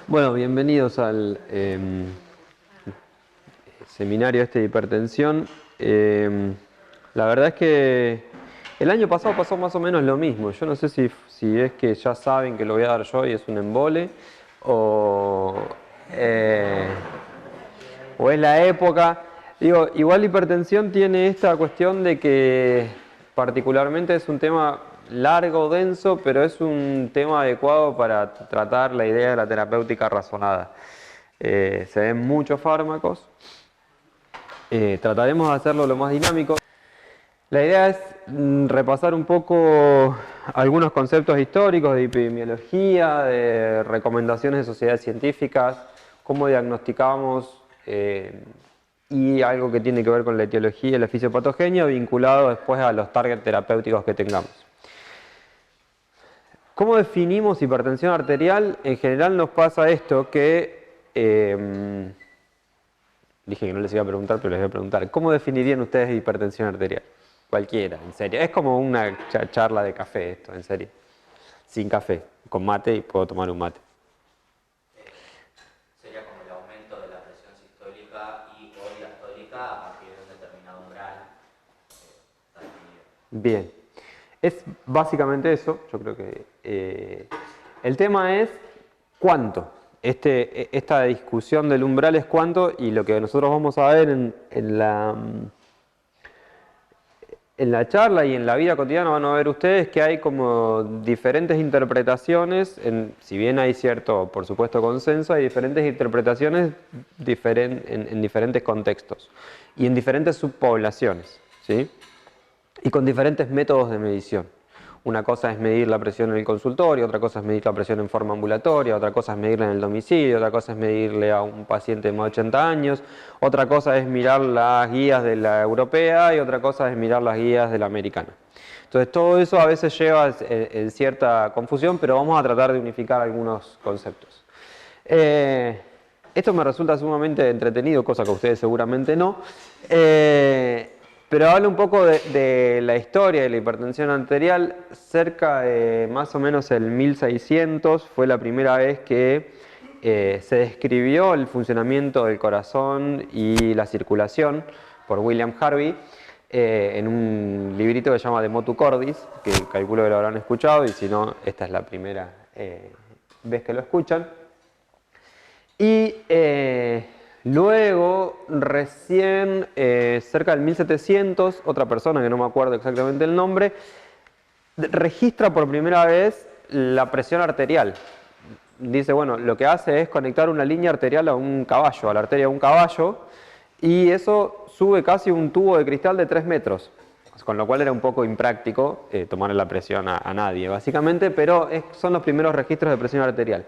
Bueno, bienvenidos al seminario de hipertensión. La verdad es que el año pasado pasó más o menos lo mismo. Yo no sé si es que ya saben que lo voy a dar yo y es un embole, o, eh, o es la época. Digo, igual hipertensión tiene esta cuestión de que particularmente es un tema largo, denso, pero es un tema adecuado para tratar la idea de la terapéutica razonada. Se ven muchos fármacos, trataremos de hacerlo lo más dinámico. La idea es repasar un poco algunos conceptos históricos de epidemiología, de recomendaciones de sociedades científicas, cómo diagnosticamos y algo que tiene que ver con la etiología y la fisiopatogenia vinculado después a los targets terapéuticos que tengamos. ¿Cómo definimos hipertensión arterial? En general nos pasa esto que... dije que no les iba a preguntar, pero les voy a preguntar. ¿Cómo definirían ustedes hipertensión arterial? Cualquiera, en serio. Es como una charla de café esto, en serio. Sin café, con mate y puedo tomar un mate. Sería como el aumento de la presión sistólica y o diastólica a partir de un determinado umbral. Bien. Es básicamente eso. Yo creo que el tema es cuánto. Esta discusión del umbral es cuánto, y lo que nosotros vamos a ver en la charla y en la vida cotidiana van a ver ustedes que hay como diferentes interpretaciones, si bien hay cierto, por supuesto, consenso, hay diferentes interpretaciones en diferentes contextos y en diferentes subpoblaciones, ¿sí? Y con diferentes métodos de medición. Una cosa es medir la presión en el consultorio, otra cosa es medir la presión en forma ambulatoria, otra cosa es medirla en el domicilio, otra cosa es medirle a un paciente de más de 80 años, otra cosa es mirar las guías de la europea y otra cosa es mirar las guías de la americana. Entonces todo eso a veces lleva en cierta confusión, pero vamos a tratar de unificar algunos conceptos. Esto me resulta sumamente entretenido, cosa que a ustedes seguramente no. Pero habla un poco de la historia de la hipertensión arterial. Cerca de más o menos el 1600 fue la primera vez que se describió el funcionamiento del corazón y la circulación por William Harvey en un librito que se llama De Motu Cordis, que calculo que lo habrán escuchado, y si no, esta es la primera vez que lo escuchan. Y luego, recién, cerca del 1700, otra persona que no me acuerdo exactamente el nombre, registra por primera vez la presión arterial. Dice, bueno, lo que hace es conectar una línea arterial a un caballo, a la arteria de un caballo, y eso sube casi un tubo de cristal de 3 metros, con lo cual era un poco impráctico tomarle la presión a nadie, básicamente, pero son los primeros registros de presión arterial.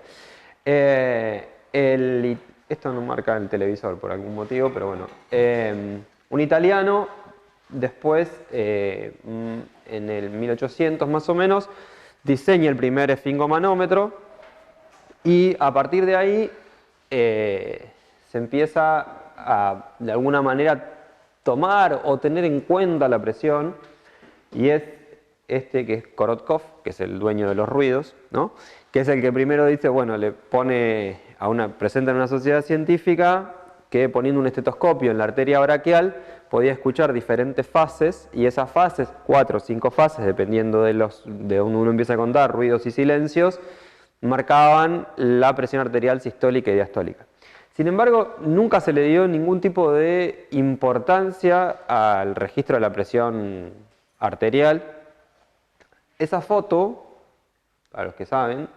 Esto no marca el televisor por algún motivo, pero bueno. Un italiano, después, en el 1800 más o menos, diseña el primer esfingomanómetro y a partir de ahí se empieza a, de alguna manera, tomar o tener en cuenta la presión, y es que es Korotkov, que es el dueño de los ruidos, ¿no? Que es el que primero dice, bueno, le pone presenta en una sociedad científica que poniendo un estetoscopio en la arteria braquial podía escuchar diferentes fases, y esas fases, 4 o 5 fases, dependiendo de donde uno empieza a contar, ruidos y silencios, marcaban la presión arterial sistólica y diastólica. Sin embargo, nunca se le dio ningún tipo de importancia al registro de la presión arterial. Esa foto, para los que saben,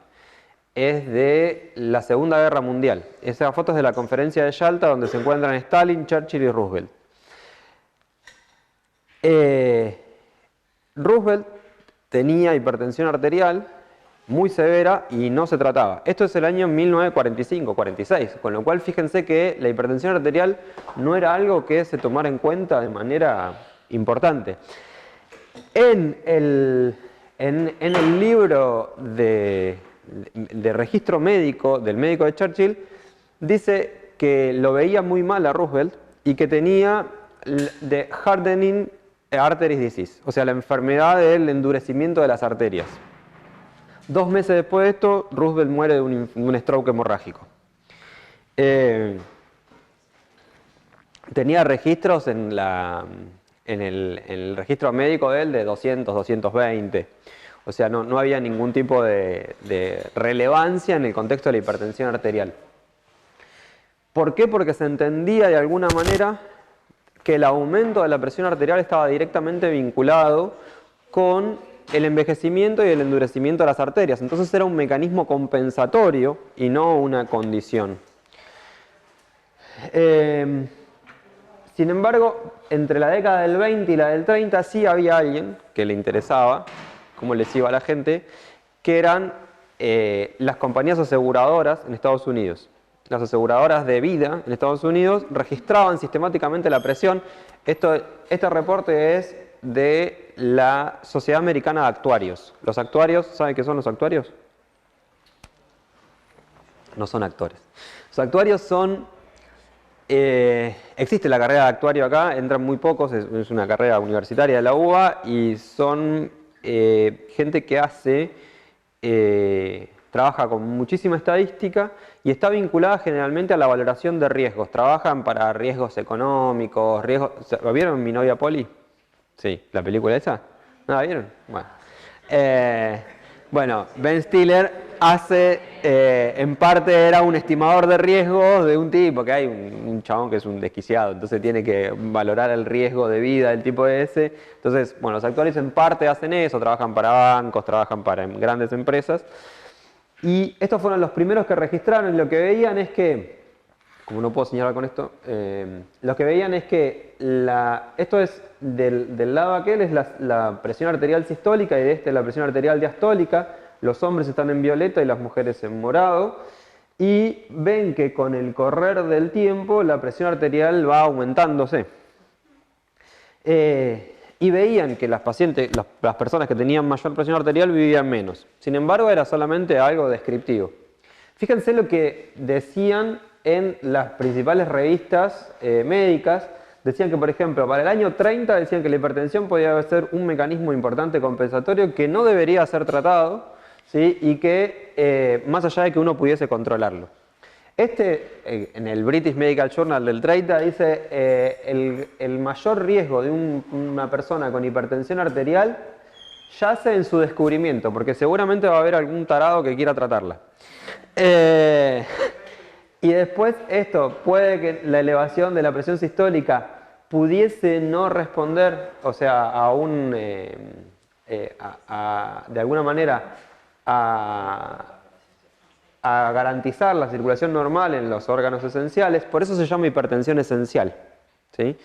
es de la Segunda Guerra Mundial. Esa foto es de la conferencia de Yalta, donde se encuentran Stalin, Churchill y Roosevelt. Roosevelt tenía hipertensión arterial muy severa y no se trataba. Esto es el año 1945-46, con lo cual fíjense que la hipertensión arterial no era algo que se tomara en cuenta de manera importante. En el libro de registro médico del médico de Churchill, dice que lo veía muy mal a Roosevelt y que tenía de hardening arteries disease, o sea, la enfermedad del endurecimiento de las arterias. 2 meses después de esto, Roosevelt muere de un stroke hemorrágico. tenía registros en el registro médico de él de 200, 220. O sea, no había ningún tipo de relevancia en el contexto de la hipertensión arterial. ¿Por qué? Porque se entendía de alguna manera que el aumento de la presión arterial estaba directamente vinculado con el envejecimiento y el endurecimiento de las arterias. Entonces era un mecanismo compensatorio y no una condición. Sin embargo, entre la década del 20 y la del 30 sí había alguien que le interesaba cómo les iba a la gente, que eran las compañías aseguradoras en Estados Unidos. Las aseguradoras de vida en Estados Unidos registraban sistemáticamente la presión. Este reporte es de la Sociedad Americana de Actuarios. Los actuarios, ¿saben qué son los actuarios? No son actores. Los actuarios son... existe la carrera de actuario acá, entran muy pocos, es una carrera universitaria de la UBA y son gente que trabaja con muchísima estadística y está vinculada generalmente a la valoración de riesgos. Trabajan para riesgos económicos, riesgos... ¿Vieron Mi novia Polly? Sí, ¿la película esa? ¿No la vieron? Bueno, Ben Stiller hace, en parte era un estimador de riesgos de un tipo, que hay un chabón que es un desquiciado, entonces tiene que valorar el riesgo de vida del tipo ese. Entonces, bueno, los actuarios en parte hacen eso, trabajan para bancos, trabajan para grandes empresas. Y estos fueron los primeros que registraron y lo que veían es que, como no puedo señalar con esto, lo que veían es que esto es del lado aquel es la presión arterial sistólica y de este la presión arterial diastólica. Los hombres están en violeta y las mujeres en morado. Y ven que con el correr del tiempo la presión arterial va aumentándose. Y veían que las personas que tenían mayor presión arterial vivían menos. Sin embargo, era solamente algo descriptivo. Fíjense lo que decían en las principales revistas médicas. Decían que, por ejemplo, para el año 30 decían que la hipertensión podía ser un mecanismo importante compensatorio que no debería ser tratado, ¿sí? Y que más allá de que uno pudiese controlarlo. En el British Medical Journal del 30 dice el mayor riesgo de una persona con hipertensión arterial yace en su descubrimiento, porque seguramente va a haber algún tarado que quiera tratarla. Y después esto, puede que la elevación de la presión sistólica pudiese no responder, o sea, de alguna manera a garantizar la circulación normal en los órganos esenciales, por eso se llama hipertensión esencial, ¿sí?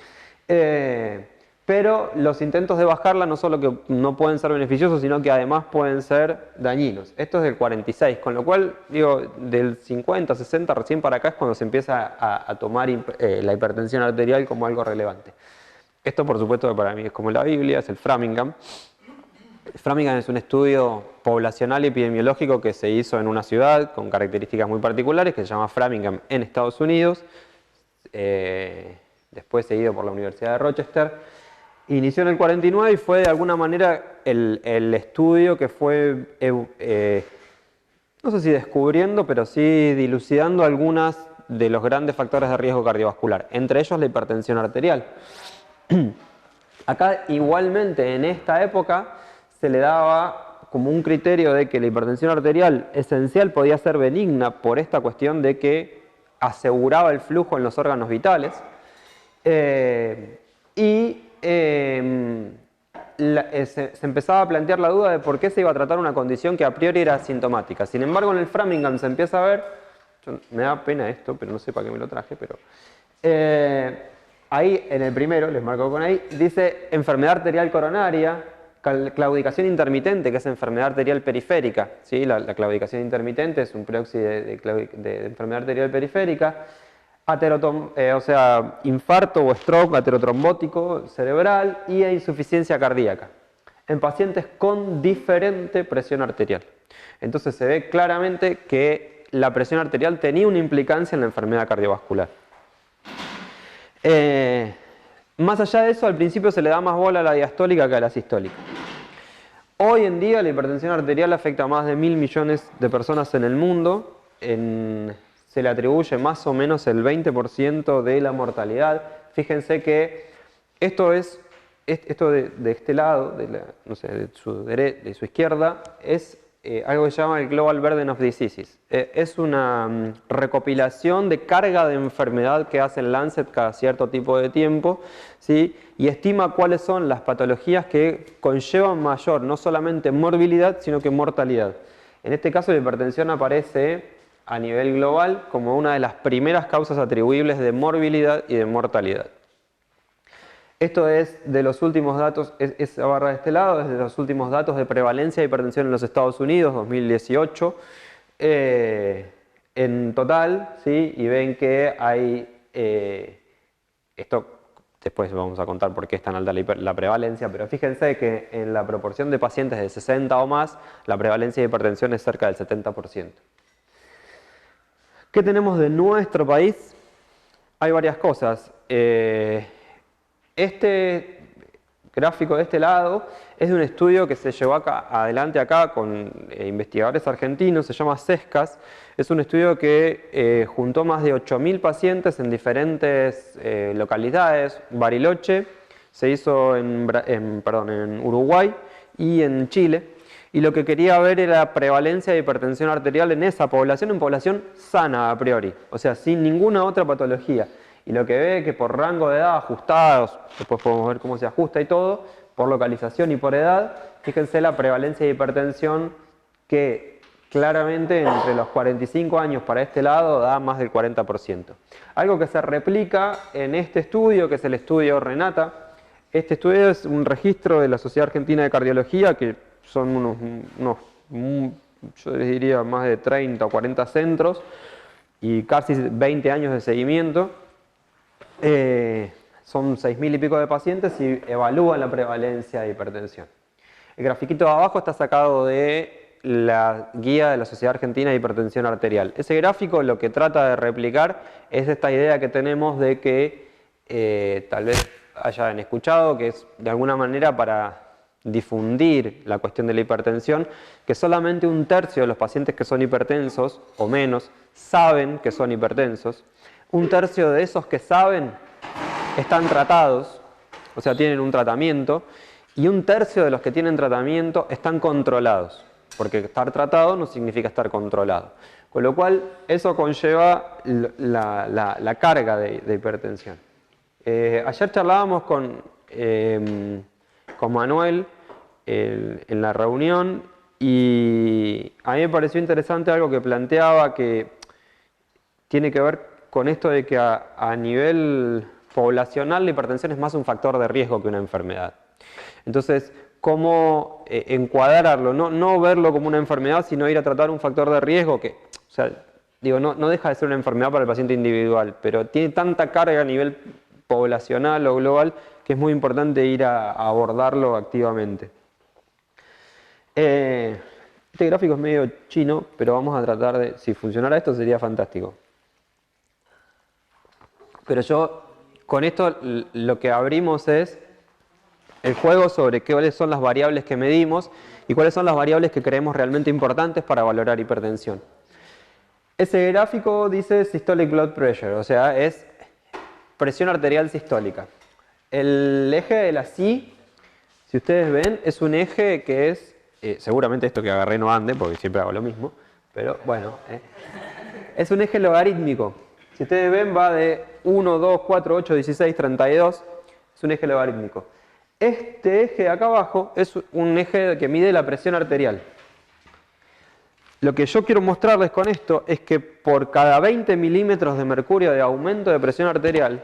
Pero los intentos de bajarla no solo que no pueden ser beneficiosos, sino que además pueden ser dañinos. Esto es del 46, con lo cual, digo, del 50, 60 recién para acá es cuando se empieza a tomar la hipertensión arterial como algo relevante. Esto, por supuesto, que para mí es como la Biblia, es el Framingham. Framingham es un estudio poblacional y epidemiológico que se hizo en una ciudad con características muy particulares que se llama Framingham en Estados Unidos, después seguido por la Universidad de Rochester. Inició en el 49 y fue de alguna manera el estudio que fue, no sé si descubriendo, pero sí dilucidando algunos de los grandes factores de riesgo cardiovascular, entre ellos la hipertensión arterial. Acá igualmente en esta época se le daba como un criterio de que la hipertensión arterial esencial podía ser benigna por esta cuestión de que aseguraba el flujo en los órganos vitales. Se empezaba a plantear la duda de por qué se iba a tratar una condición que a priori era asintomática. Sin embargo, en el Framingham se empieza a ver, me da pena esto, pero no sé para qué me lo traje, pero ahí en el primero, les marco con ahí, dice enfermedad arterial coronaria, claudicación intermitente, que es enfermedad arterial periférica, ¿sí? La claudicación intermitente es un proxy de enfermedad arterial periférica. O sea, infarto o stroke aterotrombótico cerebral y insuficiencia cardíaca en pacientes con diferente presión arterial. Entonces se ve claramente que la presión arterial tenía una implicancia en la enfermedad cardiovascular. Más allá de eso, al principio se le da más bola a la diastólica que a la sistólica. Hoy en día la hipertensión arterial afecta a más de 1.000 millones de personas en el mundo. se le atribuye más o menos el 20% de la mortalidad. Fíjense que esto de este lado, no sé, de su izquierda, es algo que se llama el Global Burden of Diseases. Es una recopilación de carga de enfermedad que hace el Lancet cada cierto tipo de tiempo, ¿sí? Y estima cuáles son las patologías que conllevan mayor, no solamente morbilidad, sino que mortalidad. En este caso la hipertensión aparece a nivel global como una de las primeras causas atribuibles de morbilidad y de mortalidad. Esto es de los últimos datos, esa barra de este lado, es de los últimos datos de prevalencia de hipertensión en los Estados Unidos, 2018, en total, ¿sí? Y ven que hay, esto después vamos a contar por qué es tan alta la prevalencia, pero fíjense que en la proporción de pacientes de 60 o más, la prevalencia de hipertensión es cerca del 70%. ¿Qué tenemos de nuestro país? Hay varias cosas. Este gráfico de este lado es de un estudio que se llevó adelante acá con investigadores argentinos, se llama CESCAS. Es un estudio que juntó más de 8.000 pacientes en diferentes localidades. Bariloche se hizo en Uruguay y en Chile. Y lo que quería ver era la prevalencia de hipertensión arterial en esa población, en población sana a priori, o sea, sin ninguna otra patología. Y lo que ve es que por rango de edad ajustados, después podemos ver cómo se ajusta y todo, por localización y por edad, fíjense la prevalencia de hipertensión que claramente entre los 45 años para este lado da más del 40%. Algo que se replica en este estudio, que es el estudio Renata. Este estudio es un registro de la Sociedad Argentina de Cardiología, que son yo les diría más de 30 o 40 centros y casi 20 años de seguimiento. Son 6.000 y pico de pacientes y evalúan la prevalencia de hipertensión. El grafiquito de abajo está sacado de la guía de la Sociedad Argentina de Hipertensión Arterial. Ese gráfico lo que trata de replicar es esta idea que tenemos de que tal vez hayan escuchado, que es de alguna manera para difundir la cuestión de la hipertensión, que solamente 1/3 de los pacientes que son hipertensos o menos saben que son hipertensos. 1/3 de esos que saben están tratados, o sea, tienen un tratamiento, y 1/3 de los que tienen tratamiento están controlados, porque estar tratado no significa estar controlado. Con lo cual, eso conlleva la carga de hipertensión. Ayer charlábamos con Manuel en la reunión y a mí me pareció interesante algo que planteaba que tiene que ver con esto de que a nivel poblacional la hipertensión es más un factor de riesgo que una enfermedad. Entonces, ¿cómo encuadrarlo? No verlo como una enfermedad, sino ir a tratar un factor de riesgo que, o sea, digo, no deja de ser una enfermedad para el paciente individual, pero tiene tanta carga a nivel poblacional o global que es muy importante ir a abordarlo activamente. Este gráfico es medio chino, pero vamos a tratar de, si funcionara esto sería fantástico. Pero yo, con esto lo que abrimos es el juego sobre cuáles son las variables que medimos y cuáles son las variables que creemos realmente importantes para valorar hipertensión. Ese gráfico dice systolic blood pressure, o sea, es presión arterial sistólica. El eje de la si ustedes ven, es un eje que es, seguramente esto que agarré no ande, porque siempre hago lo mismo, pero bueno, es un eje logarítmico. Si ustedes ven, va de 1, 2, 4, 8, 16, 32, es un eje logarítmico. Este eje de acá abajo es un eje que mide la presión arterial. Lo que yo quiero mostrarles con esto es que por cada 20 milímetros de mercurio de aumento de presión arterial,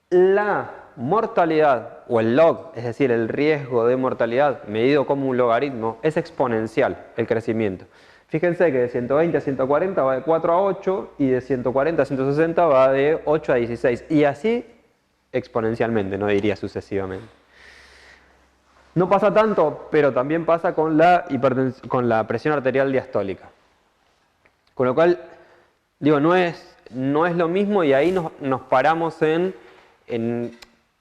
la mortalidad o el log, es decir, el riesgo de mortalidad medido como un logaritmo, es exponencial el crecimiento. Fíjense que de 120 a 140 va de 4 a 8 y de 140 a 160 va de 8 a 16 y así exponencialmente, no diría sucesivamente. No pasa tanto, pero también pasa con la presión arterial diastólica. Con lo cual, digo, no es lo mismo y ahí nos paramos en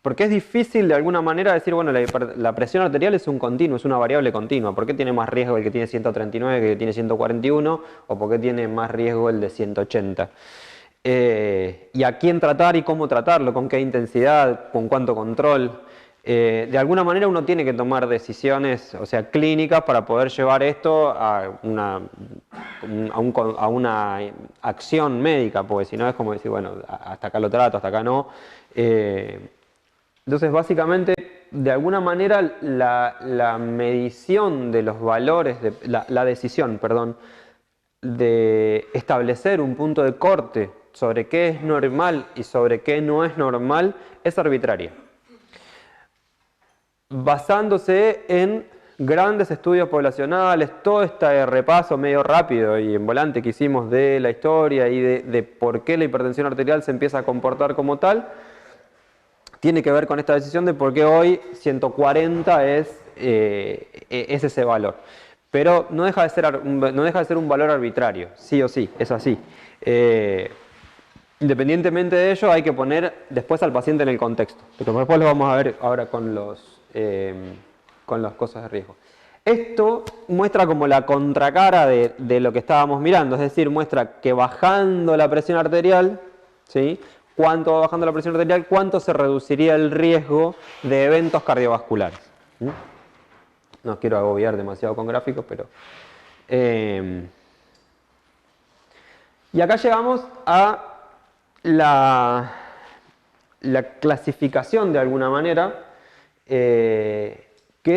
Porque es difícil de alguna manera decir, bueno, la presión arterial es un continuo, es una variable continua. ¿Por qué tiene más riesgo el que tiene 139 que el que tiene 141? ¿O por qué tiene más riesgo el de 180? Y a quién tratar y cómo tratarlo, con qué intensidad, con cuánto control. De alguna manera uno tiene que tomar decisiones, o sea, clínicas para poder llevar esto a una acción médica, porque si no es como decir, bueno, hasta acá lo trato, hasta acá no. Entonces, básicamente, de alguna manera, la medición de los valores, la decisión, perdón, de establecer un punto de corte sobre qué es normal y sobre qué no es normal, es arbitraria. Basándose en grandes estudios poblacionales, todo este repaso medio rápido y en volante que hicimos de la historia y de por qué la hipertensión arterial se empieza a comportar como tal, tiene que ver con esta decisión de por qué hoy 140 es ese valor. Pero no deja de ser un valor arbitrario, sí o sí, es así. Independientemente de ello, hay que poner después al paciente en el contexto. Pero después lo vamos a ver ahora con las cosas de riesgo. Esto muestra como la contracara de lo que estábamos mirando, es decir, muestra que bajando la presión arterial, ¿sí? ¿Cuánto va bajando la presión arterial? ¿Cuánto se reduciría el riesgo de eventos cardiovasculares? No quiero agobiar demasiado con gráficos, pero... y acá llegamos a la clasificación de alguna manera, que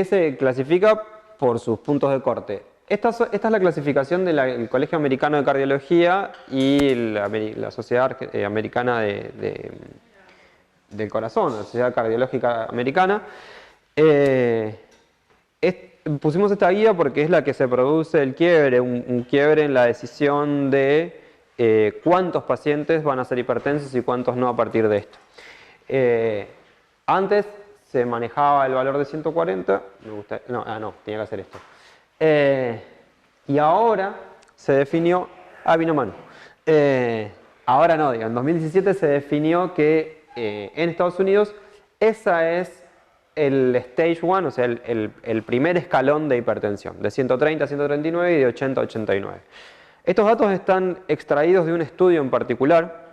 se clasifica por sus puntos de corte. Esta es la clasificación del Colegio Americano de Cardiología y la Sociedad Americana del Corazón, la Sociedad Cardiológica Americana. Pusimos esta guía porque es la que se produce el quiebre, un quiebre en la decisión de cuántos pacientes van a ser hipertensos y cuántos no a partir de esto. Antes se manejaba el valor de 140, tenía que hacer esto. Y ahora se definió, vino Manu. Ahora no, en 2017 se definió que en Estados Unidos esa es el stage 1, o sea, el primer escalón de hipertensión, de 130 a 139 y de 80 a 89. Estos datos están extraídos de un estudio en particular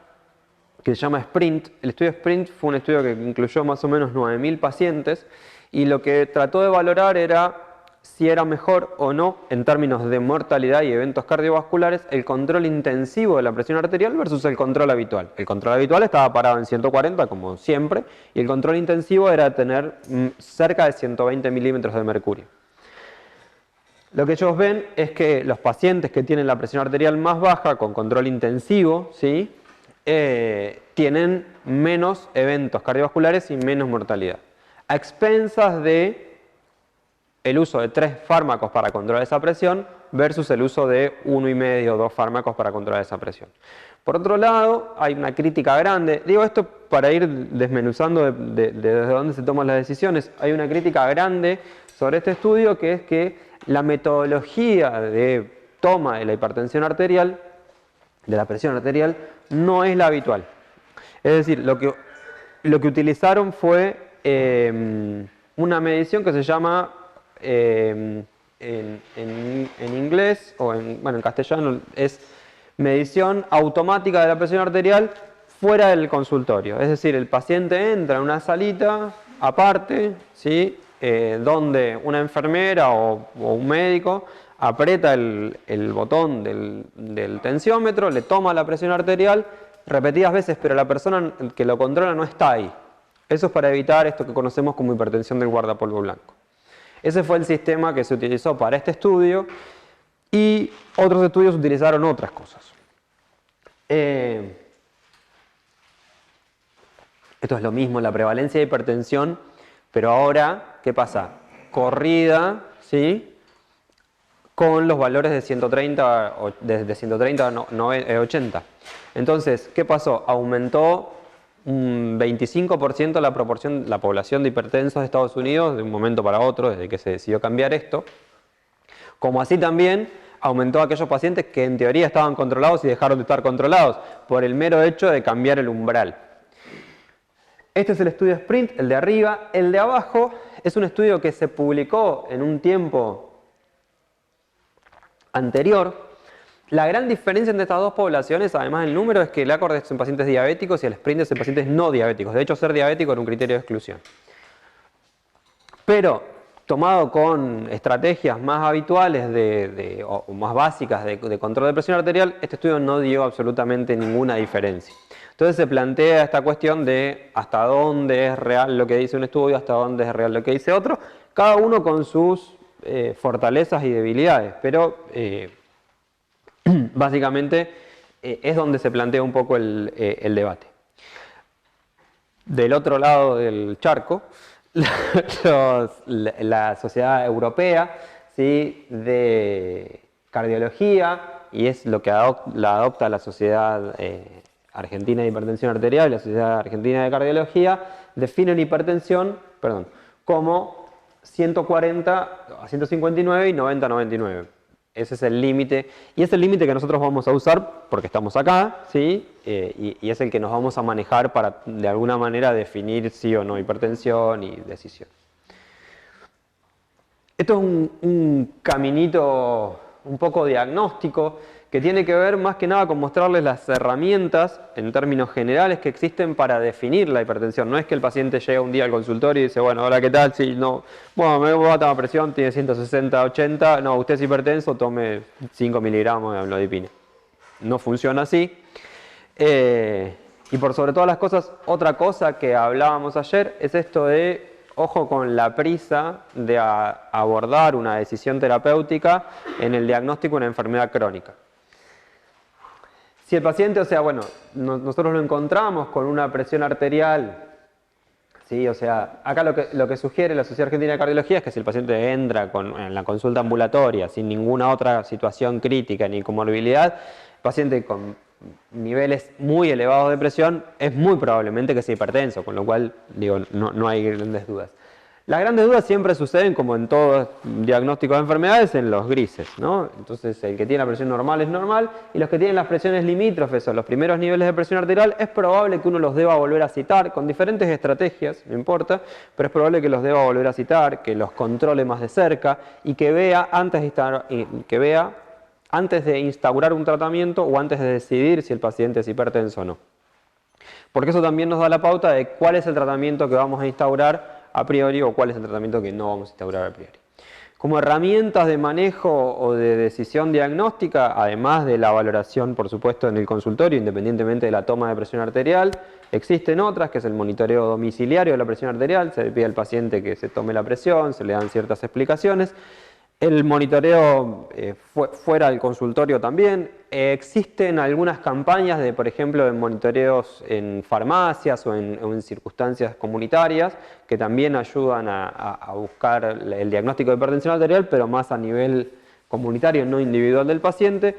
que se llama SPRINT. El estudio SPRINT fue un estudio que incluyó más o menos 9.000 pacientes y lo que trató de valorar era si era mejor o no, en términos de mortalidad y eventos cardiovasculares, el control intensivo de la presión arterial versus el control habitual. El control habitual estaba parado en 140, como siempre, y el control intensivo era tener cerca de 120 milímetros de mercurio. Lo que ellos ven es que los pacientes que tienen la presión arterial más baja, con control intensivo, ¿sí? Tienen menos eventos cardiovasculares y menos mortalidad, a expensas de el uso de 3 fármacos para controlar esa presión versus el uso de 1,5 o 2 fármacos para controlar esa presión. Por otro lado, hay una crítica grande, digo esto para ir desmenuzando desde dónde se toman las decisiones, hay una crítica grande sobre este estudio, que es que la metodología de toma de la hipertensión arterial, de la presión arterial, no es la habitual. Es decir, lo que utilizaron fue una medición que se llama en inglés, o en castellano, es medición automática de la presión arterial fuera del consultorio. Es decir, el paciente entra en una salita aparte, ¿sí? Donde una enfermera o un médico aprieta el botón del tensiómetro, le toma la presión arterial repetidas veces, pero la persona que lo controla no está ahí. Eso es para evitar esto que conocemos como hipertensión del guardapolvo blanco. Ese fue el sistema que se utilizó para este estudio y otros estudios utilizaron otras cosas. Esto es lo mismo, la prevalencia de hipertensión, pero ahora, ¿qué pasa? Corrida, ¿sí? Con los valores de 130, de 130 a 80. Entonces, ¿qué pasó? Aumentó un 25% la población de hipertensos de Estados Unidos de un momento para otro, desde que se decidió cambiar esto. Como así también aumentó aquellos pacientes que en teoría estaban controlados y dejaron de estar controlados por el mero hecho de cambiar el umbral. Este es el estudio Sprint, el de arriba. El de abajo es un estudio que se publicó en un tiempo anterior. La gran diferencia entre estas dos poblaciones, además del número, es que el ACORD es en pacientes diabéticos y el Sprint es en pacientes no diabéticos. De hecho, ser diabético era un criterio de exclusión. Pero, tomado con estrategias más habituales o más básicas de control de presión arterial, este estudio no dio absolutamente ninguna diferencia. Entonces se plantea esta cuestión de hasta dónde es real lo que dice un estudio, hasta dónde es real lo que dice otro, cada uno con sus fortalezas y debilidades, pero básicamente es donde se plantea un poco el debate. Del otro lado del charco, la Sociedad Europea, ¿sí?, de Cardiología, y es lo que adopta la Sociedad Argentina de Hipertensión Arterial y la Sociedad Argentina de Cardiología, definen hipertensión, como 140 a 159 y 90 a 99. Ese es el límite, y es el límite que nosotros vamos a usar porque estamos acá, ¿sí? Y es el que nos vamos a manejar para de alguna manera definir sí o no hipertensión y decisión. Esto es un caminito un poco diagnóstico que tiene que ver más que nada con mostrarles las herramientas en términos generales que existen para definir la hipertensión. No es que el paciente llega un día al consultorio y dice, bueno, hola, ¿qué tal? Sí, no, bueno, me voy a tomar presión, tiene 160, 80, no, usted es hipertenso, tome 5 miligramos de amlodipina. No funciona así. Y por sobre todas las cosas, otra cosa que hablábamos ayer es esto de ojo con la prisa de abordar una decisión terapéutica en el diagnóstico de una enfermedad crónica. Si el paciente, o sea, bueno, nosotros lo encontramos con una presión arterial, ¿sí? O sea, acá lo que sugiere la Sociedad Argentina de Cardiología es que si el paciente entra en la consulta ambulatoria sin ninguna otra situación crítica ni comorbilidad, el paciente con niveles muy elevados de presión es muy probablemente que sea hipertenso, con lo cual, digo, no hay grandes dudas. Las grandes dudas siempre suceden, como en todo diagnóstico de enfermedades, en los grises, ¿no? Entonces, el que tiene la presión normal es normal, y los que tienen las presiones limítrofes o los primeros niveles de presión arterial, es probable que uno los deba volver a citar, con diferentes estrategias, no importa, pero es probable que los deba volver a citar, que los controle más de cerca, y que vea antes de instaurar un tratamiento o antes de decidir si el paciente es hipertenso o no. Porque eso también nos da la pauta de cuál es el tratamiento que vamos a instaurar a priori o cuál es el tratamiento que no vamos a instaurar a priori. Como herramientas de manejo o de decisión diagnóstica, además de la valoración, por supuesto, en el consultorio, independientemente de la toma de presión arterial, existen otras, que es el monitoreo domiciliario de la presión arterial. Se le pide al paciente que se tome la presión, se le dan ciertas explicaciones. El monitoreo fuera del consultorio también. Existen algunas campañas de, por ejemplo, de monitoreos en farmacias o en circunstancias comunitarias que también ayudan a buscar el diagnóstico de hipertensión arterial, pero más a nivel comunitario, no individual del paciente.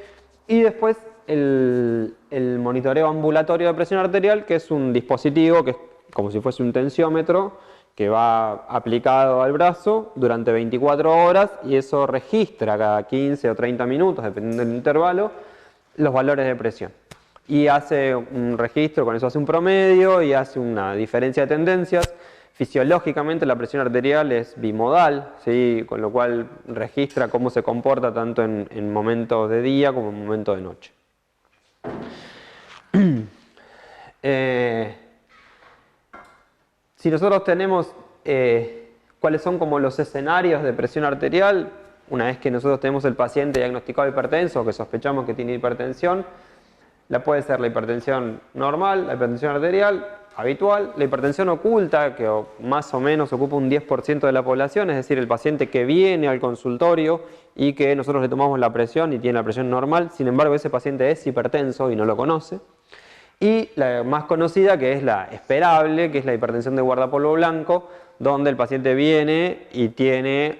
Y después el monitoreo ambulatorio de presión arterial, que es un dispositivo que es como si fuese un tensiómetro, que va aplicado al brazo durante 24 horas y eso registra cada 15 o 30 minutos, dependiendo del intervalo, los valores de presión. Y hace un registro, con eso hace un promedio y hace una diferencia de tendencias. Fisiológicamente la presión arterial es bimodal, ¿sí? Con lo cual registra cómo se comporta tanto en momentos de día como en momentos de noche. Si nosotros tenemos cuáles son como los escenarios de presión arterial, una vez que nosotros tenemos el paciente diagnosticado hipertenso o que sospechamos que tiene hipertensión, puede ser la hipertensión normal, la hipertensión arterial habitual, la hipertensión oculta, que más o menos ocupa un 10% de la población, es decir, el paciente que viene al consultorio y que nosotros le tomamos la presión y tiene la presión normal, sin embargo ese paciente es hipertenso y no lo conoce. Y la más conocida, que es la esperable, que es la hipertensión de guardapolvo blanco, donde el paciente viene y tiene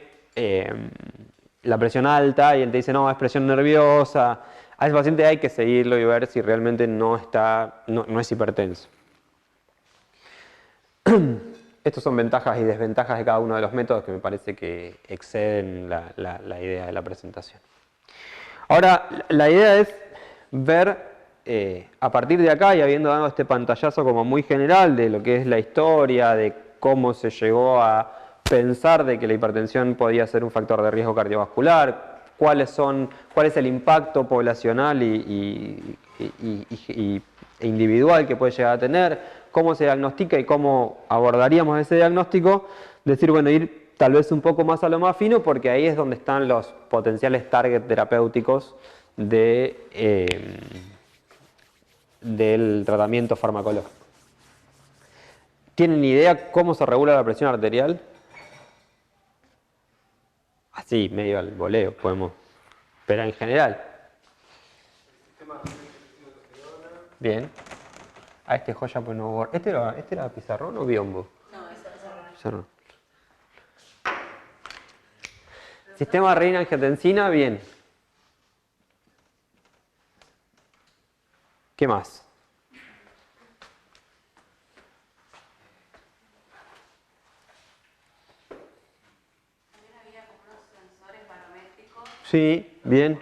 la presión alta y él te dice, no, es presión nerviosa. A ese paciente hay que seguirlo y ver si realmente no es hipertenso. Estos son ventajas y desventajas de cada uno de los métodos que me parece que exceden la idea de la presentación. Ahora, la idea es ver a partir de acá y habiendo dado este pantallazo como muy general de lo que es la historia, de cómo se llegó a pensar de que la hipertensión podía ser un factor de riesgo cardiovascular, cuál es el impacto poblacional e individual que puede llegar a tener, cómo se diagnostica y cómo abordaríamos ese diagnóstico, decir, bueno, ir tal vez un poco más a lo más fino, porque ahí es donde están los potenciales target terapéuticos del tratamiento farmacológico. ¿Tienen idea cómo se regula la presión arterial? Así, medio al voleo, podemos. Pero en general. Bien. A este joya pues no borra. ¿Este era pizarrón o biombo? No, ese es Pizarrón. Sistema renina-angiotensina, bien. ¿Qué más? También había como unos sensores barométricos. Sí, bien.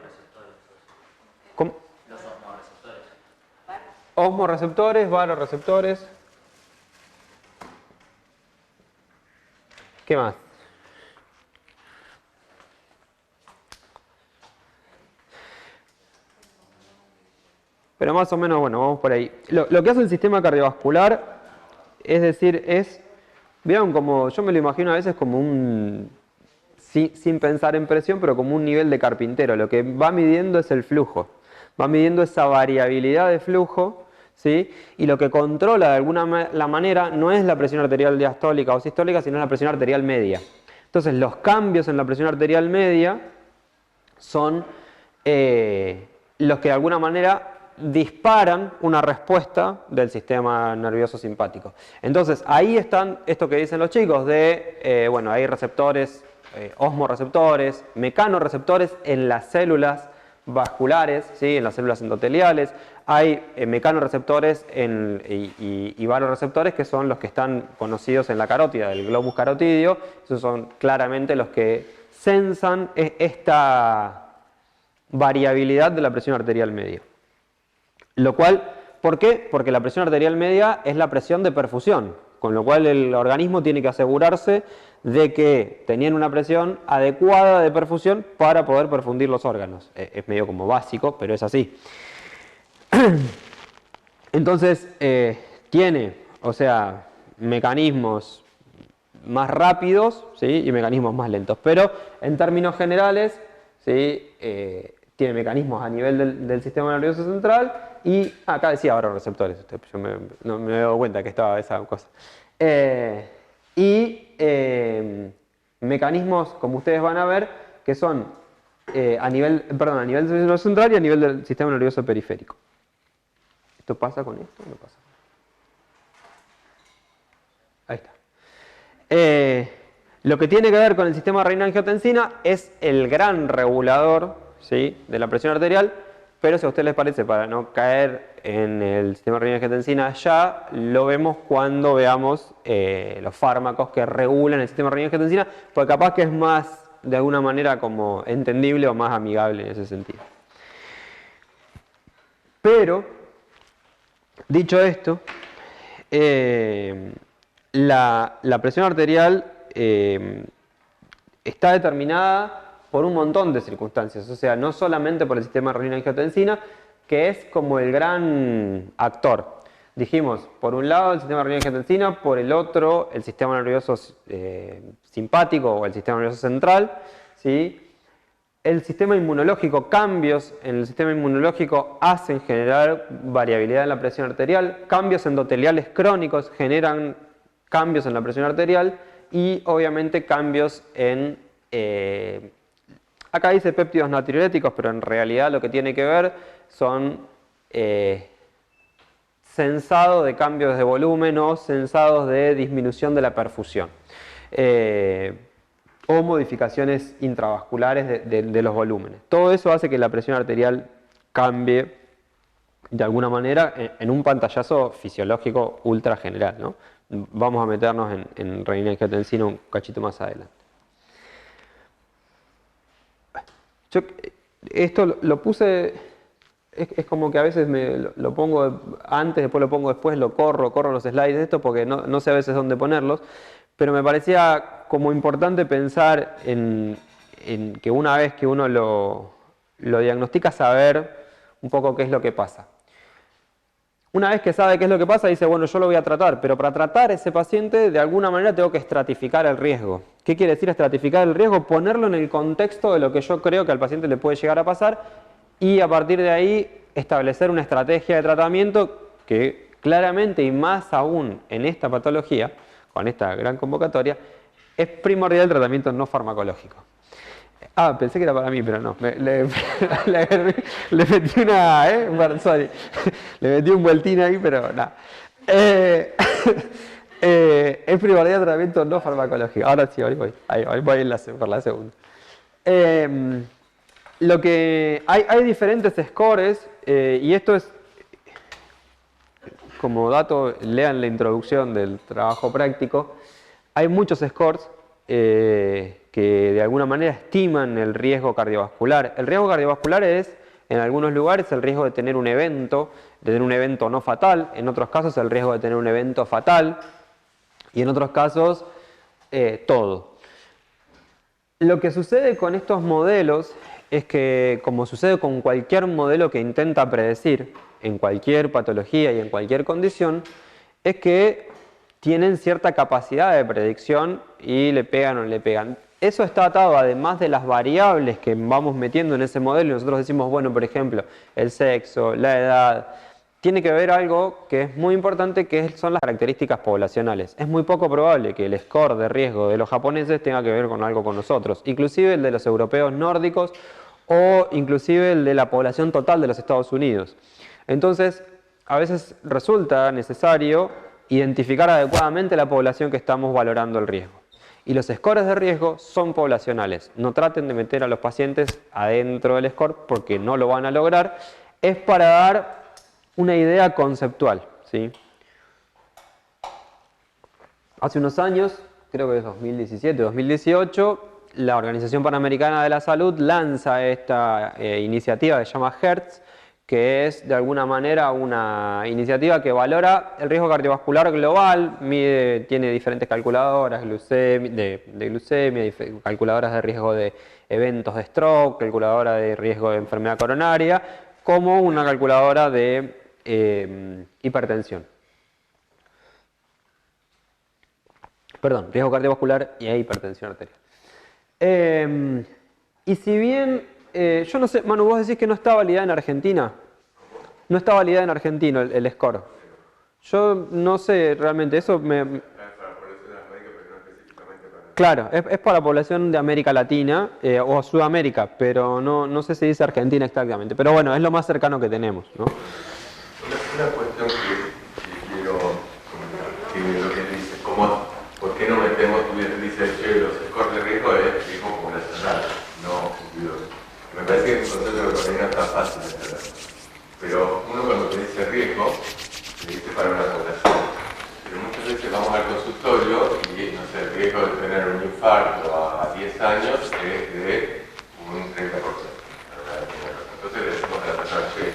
¿Cómo? Los osmoreceptores. Osmoreceptores, varoreceptores. ¿Qué más? Pero más o menos, bueno, vamos por ahí. Lo que hace el sistema cardiovascular, es decir, vean como, yo me lo imagino a veces como sin pensar en presión, pero como un nivel de carpintero. Lo que va midiendo es el flujo, va midiendo esa variabilidad de flujo, ¿sí? Y lo que controla de alguna manera no es la presión arterial diastólica o sistólica, sino la presión arterial media. Entonces, los cambios en la presión arterial media son los que de alguna manera disparan una respuesta del sistema nervioso simpático. Entonces, ahí están esto que dicen los chicos de, bueno, hay receptores, osmoreceptores, mecanoreceptores en las células vasculares, ¿sí? En las células endoteliales, hay mecanoreceptores y varoreceptores que son los que están conocidos en la carótida, del globus carotidio. Esos son claramente los que sensan esta variabilidad de la presión arterial media. Lo cual, ¿por qué? Porque la presión arterial media es la presión de perfusión, con lo cual el organismo tiene que asegurarse de que tenían una presión adecuada de perfusión para poder perfundir los órganos. Es medio como básico, pero es así. Entonces, tiene, o sea, mecanismos más rápidos, ¿sí? Y mecanismos más lentos, pero en términos generales, ¿sí? Tiene mecanismos a nivel del sistema nervioso central y acá decía ahora receptores, yo no me he dado cuenta que estaba esa cosa. Mecanismos, como ustedes van a ver, que son a nivel del sistema nervioso central y a nivel del sistema nervioso periférico. ¿Esto pasa con esto o no pasa? Ahí está. Lo que tiene que ver con el sistema renina-angiotensina es el gran regulador, ¿sí? De la presión arterial, pero si a ustedes les parece, para no caer en el sistema renina-angiotensina ya, lo vemos cuando veamos los fármacos que regulan el sistema renina-angiotensina, porque capaz que es más, de alguna manera, como entendible o más amigable en ese sentido. Pero, dicho esto, la presión arterial está determinada por un montón de circunstancias, o sea, no solamente por el sistema renina-angiotensina, que es como el gran actor. Dijimos, por un lado el sistema renina-angiotensina, por el otro el sistema nervioso simpático o el sistema nervioso central, ¿sí? El sistema inmunológico, cambios en el sistema inmunológico hacen generar variabilidad en la presión arterial, cambios endoteliales crónicos generan cambios en la presión arterial y obviamente cambios en... acá dice péptidos natriuréticos, pero en realidad lo que tiene que ver son sensados de cambios de volumen o sensados de disminución de la perfusión. O modificaciones intravasculares de los volúmenes. Todo eso hace que la presión arterial cambie de alguna manera en un pantallazo fisiológico ultra general, ¿no? Vamos a meternos en renina-angiotensina un cachito más adelante. Esto lo puse es como que a veces lo pongo antes, después lo pongo después, corro los slides de esto porque no sé a veces dónde ponerlos, pero me parecía como importante pensar en que una vez que uno lo diagnostica, saber un poco qué es lo que pasa. Una vez que sabe qué es lo que pasa, dice, bueno, yo lo voy a tratar, pero para tratar a ese paciente, de alguna manera tengo que estratificar el riesgo. ¿Qué quiere decir estratificar el riesgo? Ponerlo en el contexto de lo que yo creo que al paciente le puede llegar a pasar y a partir de ahí establecer una estrategia de tratamiento que claramente y más aún en esta patología, con esta gran convocatoria, es primordial el tratamiento no farmacológico. Ah, pensé que era para mí, pero no. Le metí sorry. Le metí un vueltín ahí, pero nada. Es primordial el tratamiento no farmacológico. Ahora sí, ahí voy. Ahí voy por la segunda. Hay diferentes scores, y esto es, como dato, lean la introducción del trabajo práctico. Hay muchos scores que de alguna manera estiman el riesgo cardiovascular. El riesgo cardiovascular es, en algunos lugares, el riesgo de tener un evento no fatal, en otros casos el riesgo de tener un evento fatal y en otros casos todo. Lo que sucede con estos modelos es que, como sucede con cualquier modelo que intenta predecir en cualquier patología y en cualquier condición, es que tienen cierta capacidad de predicción y le pegan o no le pegan. Eso está atado, además de las variables que vamos metiendo en ese modelo, y nosotros decimos, bueno, por ejemplo, el sexo, la edad, tiene que ver algo que es muy importante, que son las características poblacionales. Es muy poco probable que el score de riesgo de los japoneses tenga que ver con algo con nosotros, inclusive el de los europeos nórdicos o inclusive el de la población total de los Estados Unidos. Entonces, a veces resulta necesario identificar adecuadamente la población que estamos valorando el riesgo. Y los scores de riesgo son poblacionales. No traten de meter a los pacientes adentro del score porque no lo van a lograr. Es para dar una idea conceptual, ¿sí? Hace unos años, creo que es 2017, 2018, la Organización Panamericana de la Salud lanza esta iniciativa que se llama HERTZ, que es de alguna manera una iniciativa que valora el riesgo cardiovascular global, tiene diferentes calculadoras de glucemia, calculadoras de riesgo de eventos de stroke, calculadora de riesgo de enfermedad coronaria, como una calculadora de hipertensión. Perdón, riesgo cardiovascular y hipertensión arterial. Y si bien, yo no sé, Manu, vos decís que no está validada en Argentina. No está validada en Argentina el score. Yo no sé realmente, eso me... Claro, es para la población de América Latina o Sudamérica, pero no sé si dice Argentina exactamente. Pero bueno, es lo más cercano que tenemos, ¿no? Una cuestión que quiero comentar, que lo que dice, ¿por qué no metemos, dice, che, los scores de riesgo es riesgo poblacional, no individual? Me parece que el concepto de economía no está fácil de entender. Pero uno cuando te dice riesgo, le dice para una población. Pero muchas veces vamos al consultorio y no sé, el riesgo de tener un infarto a 10 años es de un 30%. Entonces le decimos a la persona, che,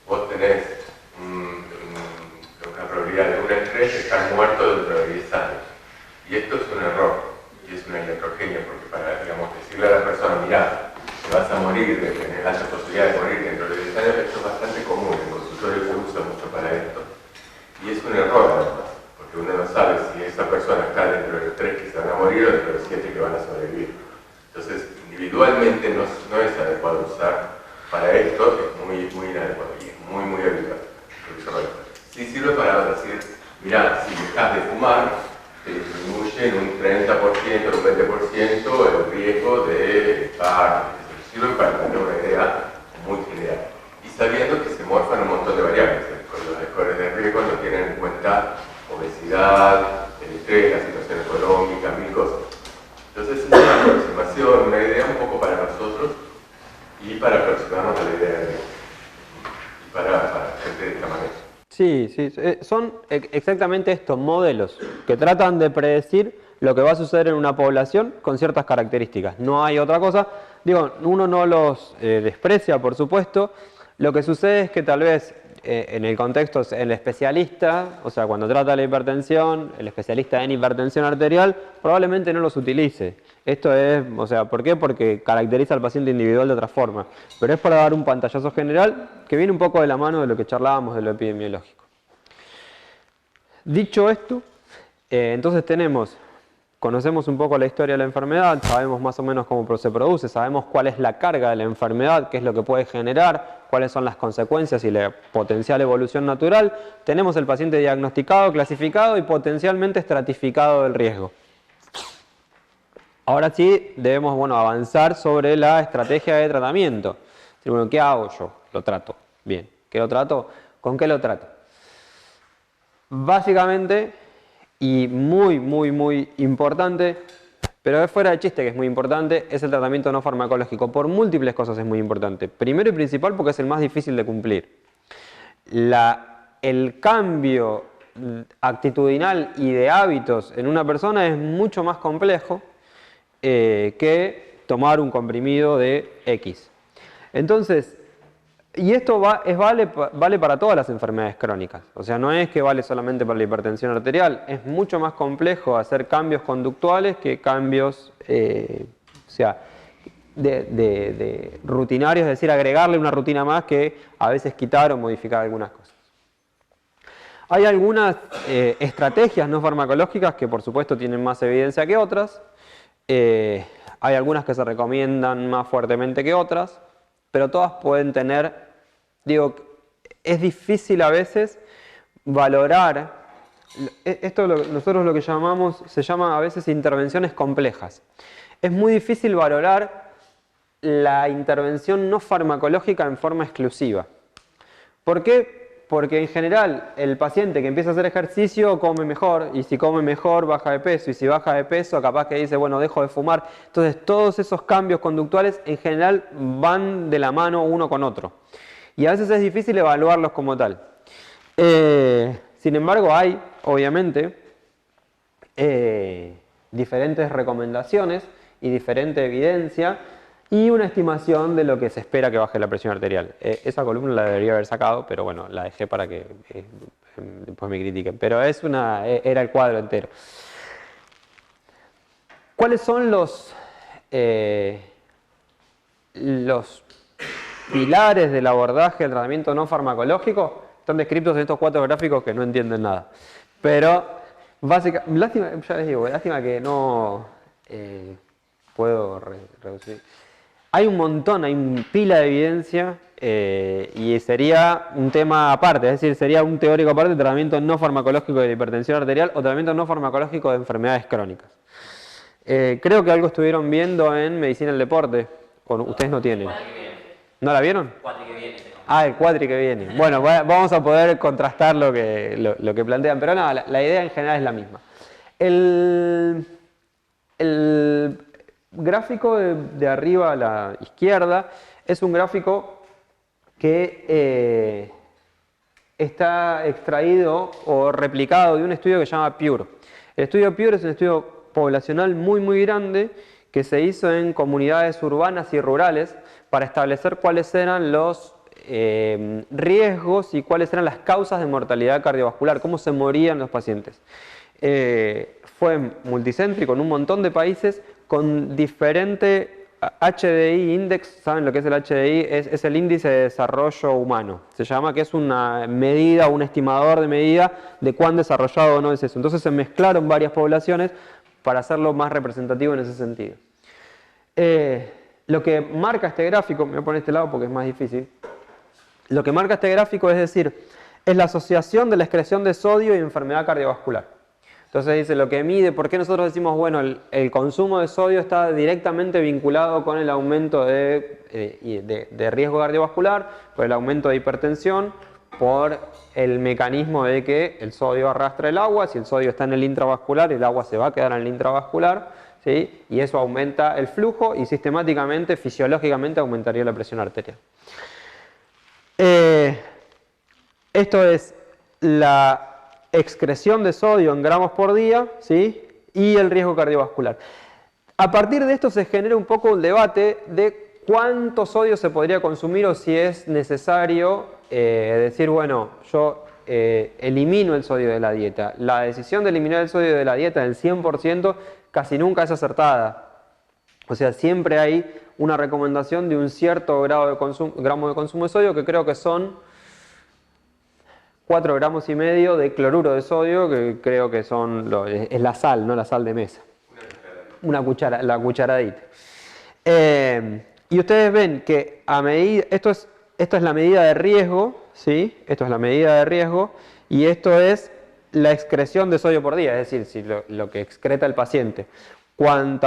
vos tenés una probabilidad de 1 en 3 de estar muerto dentro de 10 años. Y esto es un error, y es una iatrogenia, porque para, digamos, decirle a la persona, mirá, te vas a morir, tenés alta posibilidad de morir dentro de 10 años, esto es bastante común, en el consultorio se usa mucho para esto. Y es un error además, porque uno no sabe si esa persona está dentro de 3 que se van a morir o dentro de 7 que van a sobrevivir. Entonces, individualmente no es adecuado usar para esto, es muy inadecuado y es muy habitual. Sí sirve para decir, mirá, si dejas de fumar, te disminuye en un 30% o un 20% el riesgo de estar. Sirve para tener una idea muy general. Y sabiendo que se morfan un montón de variables, con los scores de riesgo no tienen en cuenta obesidad, el estrés, la situación económica, mil cosas. Entonces es una aproximación, una idea un poco para nosotros y para aproximarnos a la idea de riesgo. Y para gente de esta manera. Sí, son exactamente estos modelos que tratan de predecir lo que va a suceder en una población con ciertas características. No hay otra cosa. Digo, uno no los desprecia, por supuesto. Lo que sucede es que tal vez en el contexto, el especialista, o sea, cuando trata la hipertensión, el especialista en hipertensión arterial, probablemente no los utilice. Esto es, o sea, ¿por qué? Porque caracteriza al paciente individual de otra forma. Pero es para dar un pantallazo general que viene un poco de la mano de lo que charlábamos de lo epidemiológico. Dicho esto, entonces conocemos un poco la historia de la enfermedad, sabemos más o menos cómo se produce, sabemos cuál es la carga de la enfermedad, qué es lo que puede generar, cuáles son las consecuencias y la potencial evolución natural. Tenemos el paciente diagnosticado, clasificado y potencialmente estratificado del riesgo. Ahora sí debemos avanzar sobre la estrategia de tratamiento. Bueno, ¿qué hago yo? Lo trato. Bien. ¿Qué lo trato? ¿Con qué lo trato? Básicamente, y muy importante, pero es fuera de chiste que es muy importante, es el tratamiento no farmacológico. Por múltiples cosas es muy importante. Primero y principal porque es el más difícil de cumplir. El cambio actitudinal y de hábitos en una persona es mucho más complejo que tomar un comprimido de X. Entonces, y esto vale para todas las enfermedades crónicas. O sea, no es que vale solamente para la hipertensión arterial. Es mucho más complejo hacer cambios conductuales que cambios de rutinarios, es decir, agregarle una rutina más que a veces quitar o modificar algunas cosas. Hay algunas estrategias no farmacológicas que por supuesto tienen más evidencia que otras. Hay algunas que se recomiendan más fuertemente que otras, pero todas pueden tener, es difícil a veces valorar, esto nosotros lo que se llama a veces intervenciones complejas. Es muy difícil valorar la intervención no farmacológica en forma exclusiva. ¿Por qué? Porque en general el paciente que empieza a hacer ejercicio come mejor, y si come mejor baja de peso, y si baja de peso capaz que dice, bueno, dejo de fumar. Entonces todos esos cambios conductuales en general van de la mano uno con otro. Y a veces es difícil evaluarlos como tal. Sin embargo hay, obviamente, diferentes recomendaciones y diferente evidencia y una estimación de lo que se espera que baje la presión arterial. Esa columna la debería haber sacado, pero bueno, la dejé para que después me critiquen. Pero era el cuadro entero. ¿Cuáles son los pilares del abordaje del tratamiento no farmacológico? Están descritos en estos 4 gráficos que no entienden nada. Pero, lástima que no puedo reducir. Hay un montón, hay una pila de evidencia y sería un tema aparte, es decir, sería un teórico aparte de tratamiento no farmacológico de hipertensión arterial o tratamiento no farmacológico de enfermedades crónicas. Creo que algo estuvieron viendo en Medicina del Deporte, o ustedes no tienen. ¿No la vieron? El cuatri que viene. Bueno, vamos a poder contrastar lo que plantean, pero no, la idea en general es la misma. El gráfico de arriba a la izquierda es un gráfico que está extraído o replicado de un estudio que se llama PURE. El estudio PURE es un estudio poblacional muy grande que se hizo en comunidades urbanas y rurales para establecer cuáles eran los riesgos y cuáles eran las causas de mortalidad cardiovascular, cómo se morían los pacientes. Fue multicéntrico en un montón de países con diferente HDI index. ¿Saben lo que es el HDI? Es el índice de desarrollo humano. Se llama, que es una medida, un estimador de medida de cuán desarrollado o no es eso. Entonces se mezclaron varias poblaciones para hacerlo más representativo en ese sentido. Lo que marca este gráfico, me voy a poner este lado porque es más difícil. Lo que marca este gráfico es la asociación de la excreción de sodio y enfermedad cardiovascular. Entonces dice lo que mide, ¿por qué nosotros decimos, bueno, el consumo de sodio está directamente vinculado con el aumento de riesgo cardiovascular, por el aumento de hipertensión, por el mecanismo de que el sodio arrastra el agua, si el sodio está en el intravascular, el agua se va a quedar en el intravascular, ¿sí? Y eso aumenta el flujo y sistemáticamente, fisiológicamente, aumentaría la presión arterial. Esto es la excreción de sodio en gramos por día, ¿sí? Y el riesgo cardiovascular. A partir de esto se genera un poco un debate de cuánto sodio se podría consumir o si es necesario decir, bueno, yo elimino el sodio de la dieta. La decisión de eliminar el sodio de la dieta del 100% casi nunca es acertada. O sea, siempre hay una recomendación de un cierto gramo de consumo de sodio, que creo que son 4,5 gramos de cloruro de sodio, que creo que es la sal, no la sal de mesa. La cucharadita. Y ustedes ven que esto es la medida de riesgo, ¿sí? Esto es la medida de riesgo y esto es la excreción de sodio por día, es decir, lo que excreta el paciente. Ven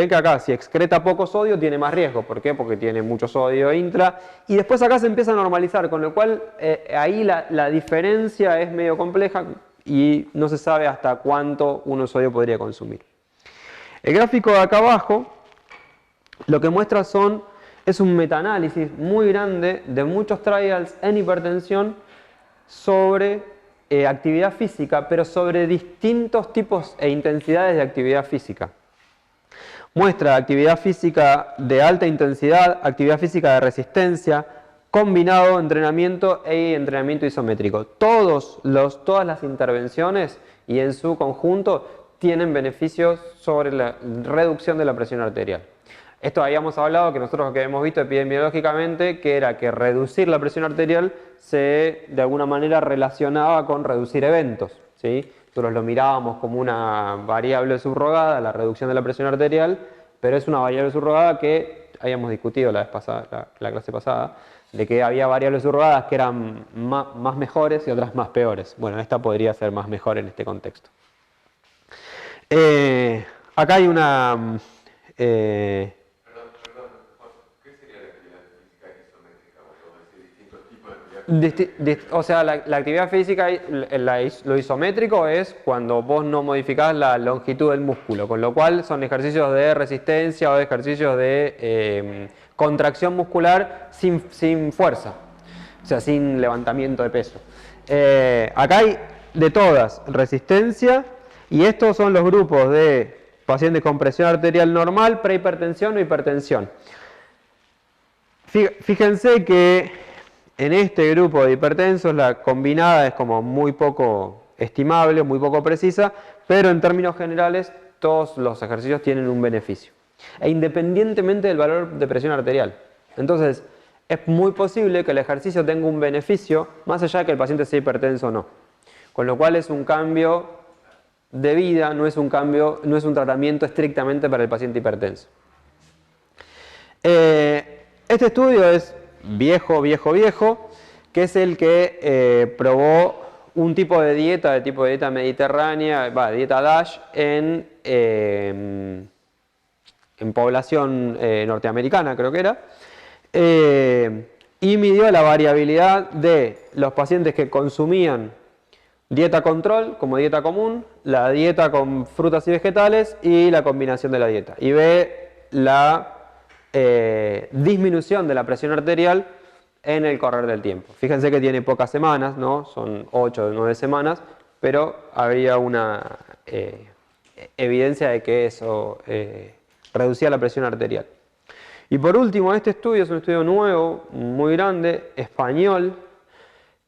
que acá si excreta poco sodio tiene más riesgo. ¿Por qué? Porque tiene mucho sodio intra. Y después acá se empieza a normalizar, con lo cual ahí la diferencia es medio compleja y no se sabe hasta cuánto uno sodio podría consumir. El gráfico de acá abajo lo que muestra es un metaanálisis muy grande de muchos trials en hipertensión sobre actividad física, pero sobre distintos tipos e intensidades de actividad física. Muestra actividad física de alta intensidad, actividad física de resistencia, combinado entrenamiento e entrenamiento isométrico. Todas las intervenciones y en su conjunto tienen beneficios sobre la reducción de la presión arterial. Esto habíamos hablado, que nosotros lo que hemos visto epidemiológicamente, que era que reducir la presión arterial se de alguna manera relacionaba con reducir eventos, ¿sí? Nosotros lo mirábamos como una variable subrogada, la reducción de la presión arterial, pero es una variable subrogada que habíamos discutido la clase pasada, de que había variables subrogadas que eran más mejores y otras más peores. Bueno, esta podría ser más mejor en este contexto. Acá hay una... O sea, la actividad física, lo isométrico es cuando vos no modificás la longitud del músculo, con lo cual son ejercicios de resistencia o ejercicios de contracción muscular sin fuerza, o sea, sin levantamiento de peso. Acá hay de todas, resistencia, y estos son los grupos de pacientes con presión arterial normal, prehipertensión o hipertensión. Fíjense que en este grupo de hipertensos la combinada es como muy poco estimable, muy poco precisa, pero en términos generales todos los ejercicios tienen un beneficio. E independientemente del valor de presión arterial. Entonces, es muy posible que el ejercicio tenga un beneficio más allá de que el paciente sea hipertenso o no. Con lo cual es un cambio de vida, no es un tratamiento estrictamente para el paciente hipertenso. Este estudio es viejo, que es el que probó un tipo de dieta mediterránea, dieta DASH en población norteamericana, creo que era, y midió la variabilidad de los pacientes que consumían dieta control como dieta común, la dieta con frutas y vegetales y la combinación de la dieta. Y ve la disminución de la presión arterial en el correr del tiempo. Fíjense que tiene pocas semanas, ¿no? Son 8 o 9 semanas, pero había una evidencia de que eso reducía la presión arterial. Y por último, este estudio es un estudio nuevo, muy grande, español,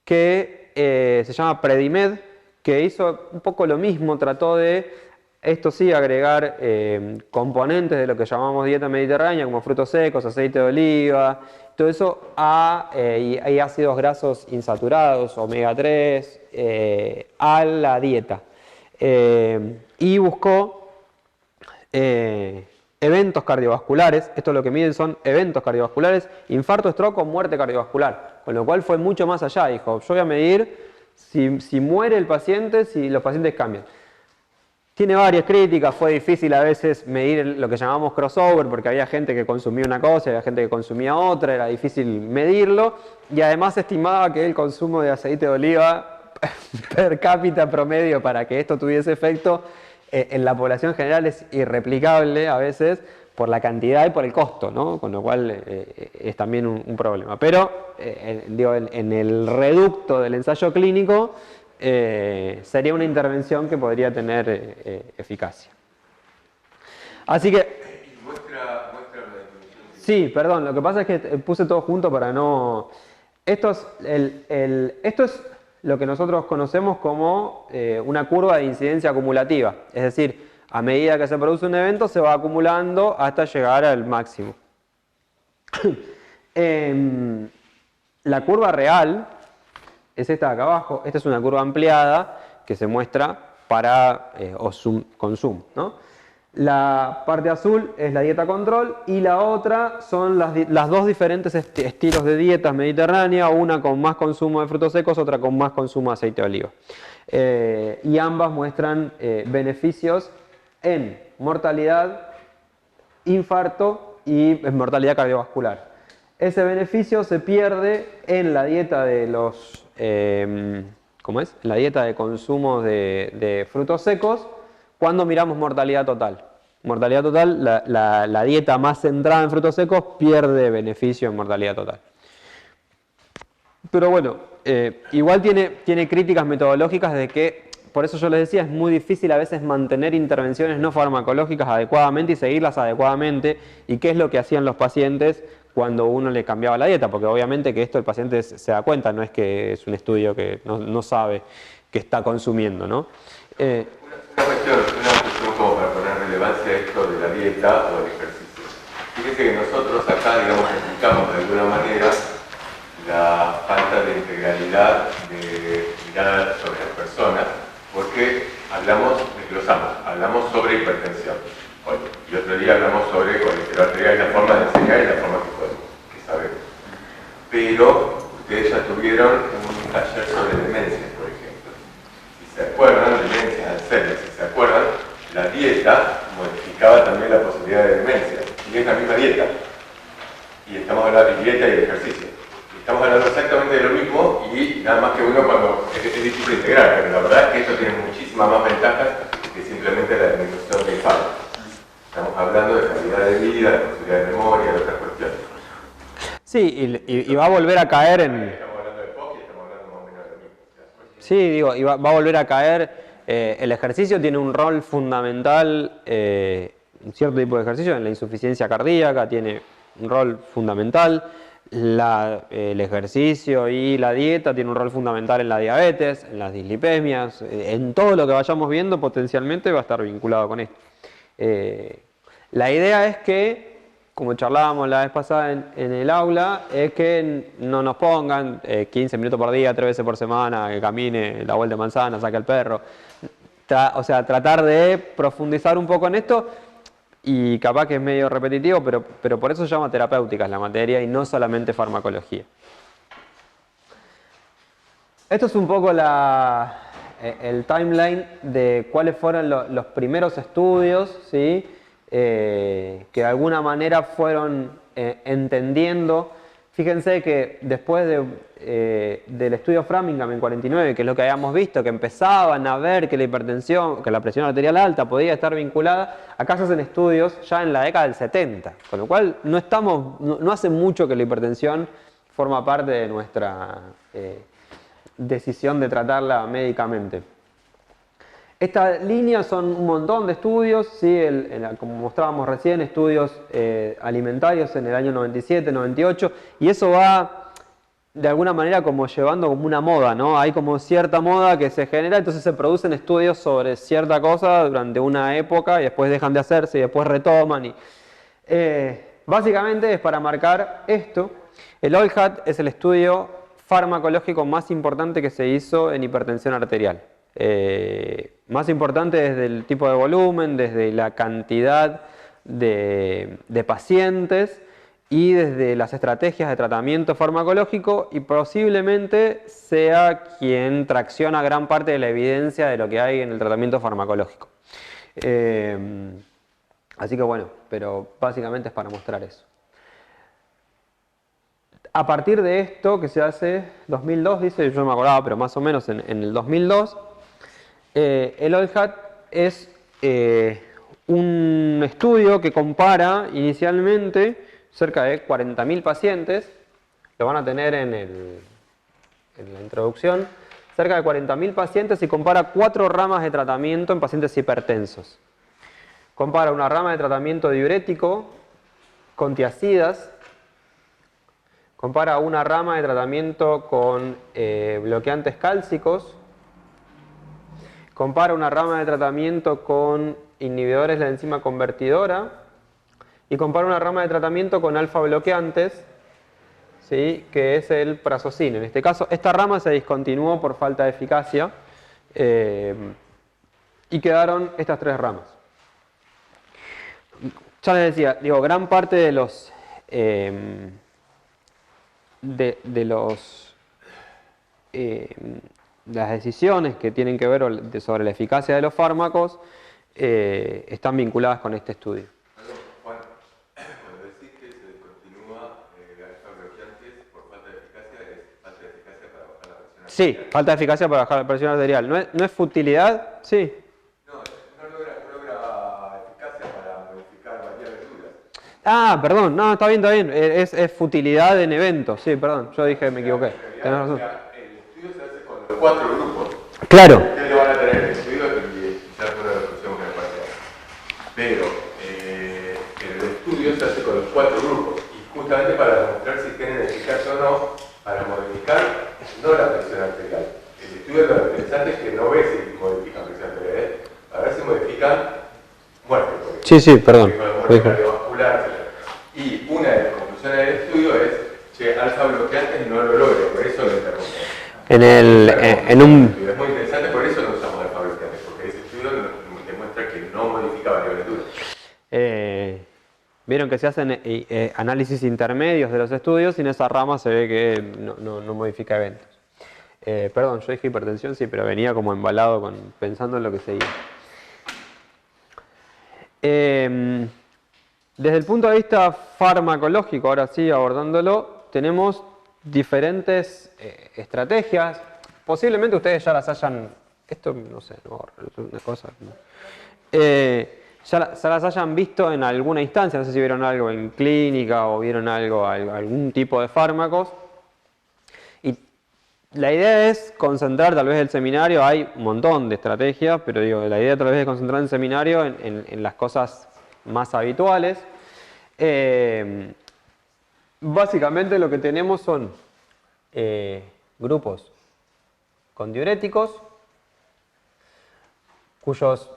que se llama Predimed, que hizo un poco lo mismo, trató de esto sí, agregar componentes de lo que llamamos dieta mediterránea, como frutos secos, aceite de oliva, todo eso y ácidos grasos insaturados, omega 3, a la dieta. Y buscó eventos cardiovasculares, esto lo que miden son eventos cardiovasculares, infarto, stroke o muerte cardiovascular, con lo cual fue mucho más allá, dijo, yo voy a medir si muere el paciente, si los pacientes cambian. Tiene varias críticas, fue difícil a veces medir lo que llamamos crossover porque había gente que consumía una cosa y había gente que consumía otra, era difícil medirlo y además se estimaba que el consumo de aceite de oliva per cápita promedio para que esto tuviese efecto en la población general es irreplicable a veces por la cantidad y por el costo, ¿no? Con lo cual es también un problema. Pero en el reducto del ensayo clínico sería una intervención que podría tener eficacia. Así que... Muestra la disminución Sí, perdón, lo que pasa es que puse todo junto para no... Esto es lo que nosotros conocemos como una curva de incidencia acumulativa. Es decir, a medida que se produce un evento se va acumulando hasta llegar al máximo. La curva real es esta de acá abajo. Esta es una curva ampliada que se muestra para con zoom, ¿no? La parte azul es la dieta control y la otra son las dos diferentes estilos de dietas mediterráneas, una con más consumo de frutos secos, otra con más consumo de aceite de oliva. Y ambas muestran beneficios en mortalidad, infarto y en mortalidad cardiovascular. Ese beneficio se pierde en la dieta de los, ¿cómo es? La dieta de consumo de frutos secos cuando miramos mortalidad total. Mortalidad total, la dieta más centrada en frutos secos pierde beneficio en mortalidad total. Pero bueno, igual tiene críticas metodológicas de que, por eso yo les decía, es muy difícil a veces mantener intervenciones no farmacológicas adecuadamente y seguirlas adecuadamente. ¿Y qué es lo que hacían los pacientes cuando uno le cambiaba la dieta? Porque obviamente que esto el paciente se da cuenta, no es que es un estudio que no sabe que está consumiendo, ¿no? Una cuestión como para poner relevancia a esto de la dieta o el ejercicio. Fíjense que nosotros acá, digamos, explicamos de alguna manera la falta de integralidad de mirada sobre las personas, porque hablamos sobre hipertensión hoy, y otro día hablamos sobre colesterol arterial y la forma de enseñar y la forma que sabemos. Pero ustedes ya tuvieron un taller sobre demencia, por ejemplo. Si se acuerdan, demencia, Alzheimer, si se acuerdan, la dieta modificaba también la posibilidad de demencia, y es la misma dieta. Y estamos hablando de dieta y de ejercicio. Estamos hablando exactamente de lo mismo y nada más que uno cuando es difícil integrar, pero la verdad es que esto tiene muchísimas más ventajas que simplemente la disminución del infarto. Estamos hablando de calidad de vida, de posibilidad de memoria, de otras cuestiones. Sí, y va a volver a caer en... Estamos hablando de POC y estamos hablando más o menos de lo mismo. Sí, digo, y va a volver a caer. El ejercicio tiene un rol fundamental, un cierto tipo de ejercicio, en la insuficiencia cardíaca tiene un rol fundamental. El ejercicio y la dieta tienen un rol fundamental en la diabetes, en las dislipemias, en todo lo que vayamos viendo potencialmente va a estar vinculado con esto. La idea es que, como charlábamos la vez pasada en el aula, es que no nos pongan 15 minutos por día, 3 veces por semana, que camine la vuelta de manzana, saque al perro. O sea, tratar de profundizar un poco en esto. Y capaz que es medio repetitivo, pero por eso se llama terapéuticas la materia y no solamente farmacología. Esto es un poco el timeline de cuáles fueron los primeros estudios, ¿sí? Que de alguna manera fueron entendiendo. Fíjense que después del estudio Framingham en 49, que es lo que habíamos visto, que empezaban a ver que la hipertensión, que la presión arterial alta podía estar vinculada, acá se hacen estudios ya en la década del 70, con lo cual no hace mucho que la hipertensión forma parte de nuestra decisión de tratarla médicamente. Esta línea son un montón de estudios, ¿sí? Como mostrábamos recién, estudios alimentarios en el año 97, 98, y eso va de alguna manera como llevando como una moda, ¿no? Hay como cierta moda que se genera, entonces se producen estudios sobre cierta cosa durante una época y después dejan de hacerse y después retoman. Básicamente es para marcar esto. El OLHAT es el estudio farmacológico más importante que se hizo en hipertensión arterial. Más importante desde el tipo de volumen, desde la cantidad de pacientes y desde las estrategias de tratamiento farmacológico, y posiblemente sea quien tracciona gran parte de la evidencia de lo que hay en el tratamiento farmacológico. Así que bueno, pero básicamente es para mostrar eso. A partir de esto que se hace 2002, dice, yo no me acordaba, pero más o menos en el 2002, el OLHAT es un estudio que compara inicialmente cerca de 40.000 pacientes, lo van a tener en la introducción, cerca de 40.000 pacientes, y compara 4 ramas de tratamiento en pacientes hipertensos. Compara una rama de tratamiento diurético con tiazidas, compara una rama de tratamiento con bloqueantes cálcicos, compara una rama de tratamiento con inhibidores de la enzima convertidora y compara una rama de tratamiento con alfa bloqueantes, ¿sí? Que es el prazosine. En este caso, esta rama se discontinuó por falta de eficacia y quedaron estas tres ramas. Ya les decía, digo, gran parte de los las decisiones que tienen que ver sobre la eficacia de los fármacos están vinculadas con este estudio. Perdón, Juan, cuando decís que se descontinúa el alfa bloqueantes por falta de eficacia, ¿es falta de eficacia para bajar la presión arterial? Sí, falta de eficacia para bajar la presión arterial. ¿No es futilidad? Sí. No logra eficacia para modificar variables duras. Ah, perdón, no, está bien, está bien. Es futilidad en eventos. Sí, perdón, yo dije, me equivoqué. Tenés razón. El estudio se hace con los 4 grupos. Claro. Ustedes lo van a tener en el estudio y quizás una discusión que me parece. Pero en el estudio se hace con los 4 grupos. Y justamente para demostrar si tienen eficacia o no, para modificar no la presión arterial. El estudio lo interesante es que no ve si modifican presión arterial, a ver si modifican muerte. Por ejemplo. Sí, perdón. Muerte cardiovascular, etc. Y una de las conclusiones del estudio es que alfa bloqueantes no lo logra, por eso lo interrumpen. Es muy interesante, por eso no usamos alfa bloqueantes, porque ese estudio demuestra que no modifica variables duras. Vieron que se hacen análisis intermedios de los estudios y en esa rama se ve que no modifica eventos. Perdón, yo dije hipertensión, sí, pero venía como embalado pensando en lo que seguía. Desde el punto de vista farmacológico, ahora sí abordándolo, tenemos diferentes estrategias. Posiblemente ustedes ya las hayan... Esto no sé, no, es una cosa... No. Ya las hayan visto en alguna instancia, no sé si vieron algo en clínica o vieron algún tipo de fármacos. Y la idea es concentrar, tal vez el seminario, hay un montón de estrategias, pero digo, la idea tal vez es concentrar el seminario en las cosas más habituales. Básicamente lo que tenemos son grupos con diuréticos, cuyos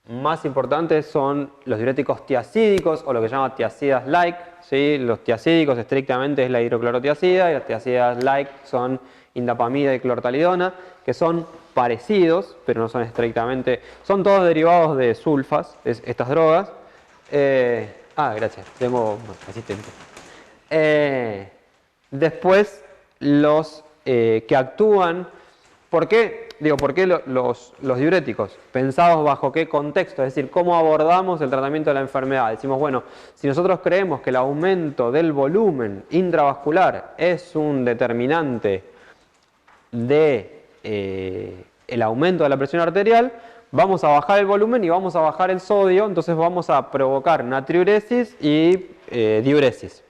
más importantes son los diuréticos tiacídicos o lo que se llama tiazidas-like. ¿Sí? Los tiacídicos estrictamente es la hidroclorotiazida y las tiazidas-like son indapamida y clortalidona, que son parecidos, pero no son estrictamente... Son todos derivados de sulfas, estas drogas. Gracias, tengo asistente. Después, los que actúan... ¿Por qué? ¿Por qué los diuréticos? ¿Pensados bajo qué contexto? Es decir, ¿cómo abordamos el tratamiento de la enfermedad? Decimos, bueno, si nosotros creemos que el aumento del volumen intravascular es un determinante de el aumento de la presión arterial, vamos a bajar el volumen y vamos a bajar el sodio, entonces vamos a provocar natriuresis y diuresis.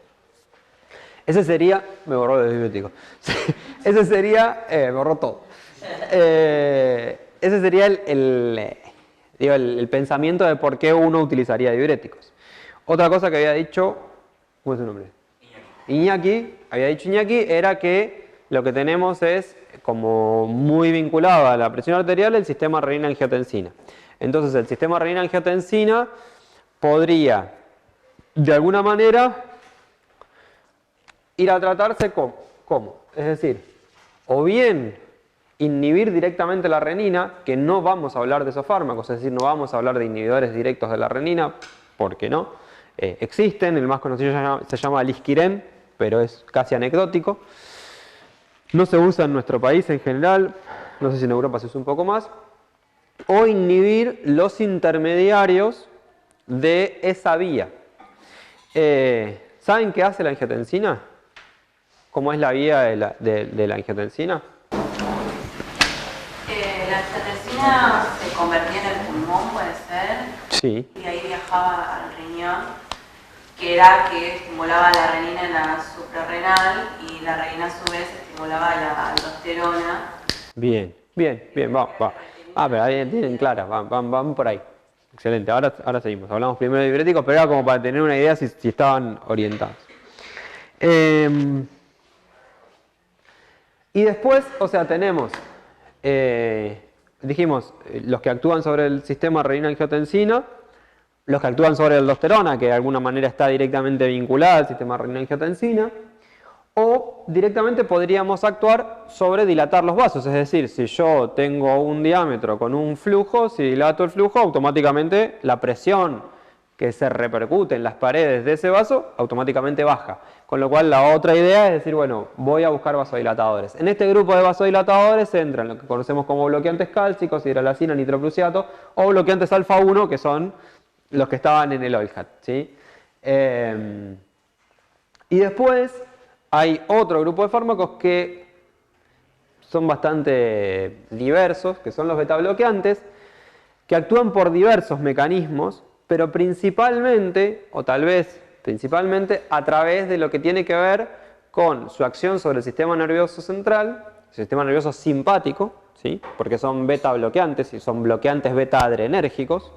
Ese sería... Me borró el diurético. Ese sería... me borró todo. Ese sería el pensamiento de por qué uno utilizaría diuréticos. Otra cosa que había dicho, ¿cómo es su nombre? Iñaki, había dicho Iñaki, era que lo que tenemos es como muy vinculado a la presión arterial el sistema renina-angiotensina. Entonces el sistema renina-angiotensina podría de alguna manera ir a tratarse ¿cómo? Es decir, o bien inhibir directamente la renina, que no vamos a hablar de esos fármacos, es decir, no vamos a hablar de inhibidores directos de la renina, ¿por qué no? Existen, el más conocido se llama Lisquirem, pero es casi anecdótico. No se usa en nuestro país en general, no sé si en Europa se usa un poco más. O inhibir los intermediarios de esa vía. ¿Saben qué hace la angiotensina? ¿Cómo es la vía de la angiotensina? La angiotensina se convertía en el pulmón, puede ser. Sí. Y ahí viajaba al riñón, que era que estimulaba la renina en la suprarrenal y la renina a su vez estimulaba la aldosterona. Bien, va. Pero ahí tienen clara, van por ahí. Excelente, ahora seguimos. Hablamos primero de diuréticos, pero era como para tener una idea si estaban orientados. Y después, o sea, tenemos, dijimos, los que actúan sobre el sistema renina-angiotensina, los que actúan sobre la aldosterona, que de alguna manera está directamente vinculada al sistema renina-angiotensina, o directamente podríamos actuar sobre dilatar los vasos, es decir, si yo tengo un diámetro con un flujo, si dilato el flujo, automáticamente la presión que se repercute en las paredes de ese vaso automáticamente baja. Con lo cual la otra idea es decir, bueno, voy a buscar vasodilatadores. En este grupo de vasodilatadores entran lo que conocemos como bloqueantes cálcicos, hidralazina, nitroprusiato, o bloqueantes alfa 1, que son los que estaban en el OILHAT, ¿sí? Y después hay otro grupo de fármacos que son bastante diversos, que son los betabloqueantes, que actúan por diversos mecanismos, pero principalmente, o tal vez principalmente, a través de lo que tiene que ver con su acción sobre el sistema nervioso central, el sistema nervioso simpático, ¿sí? Porque son beta bloqueantes y son bloqueantes beta adrenérgicos,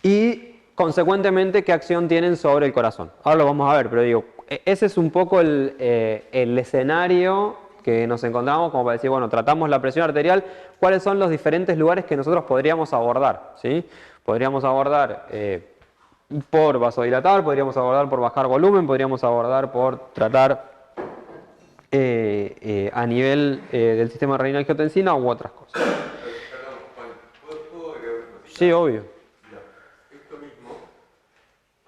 y consecuentemente qué acción tienen sobre el corazón. Ahora lo vamos a ver, pero digo, ese es un poco el escenario que nos encontramos como para decir, bueno, tratamos la presión arterial, cuáles son los diferentes lugares que nosotros podríamos abordar, ¿sí? Podríamos abordar por vasodilatar, podríamos abordar por bajar volumen, podríamos abordar por tratar a nivel del sistema renina-angiotensina u otras cosas. Perdón, Juan, ¿puedo agregar una cosita? Sí, obvio. Mira, esto mismo,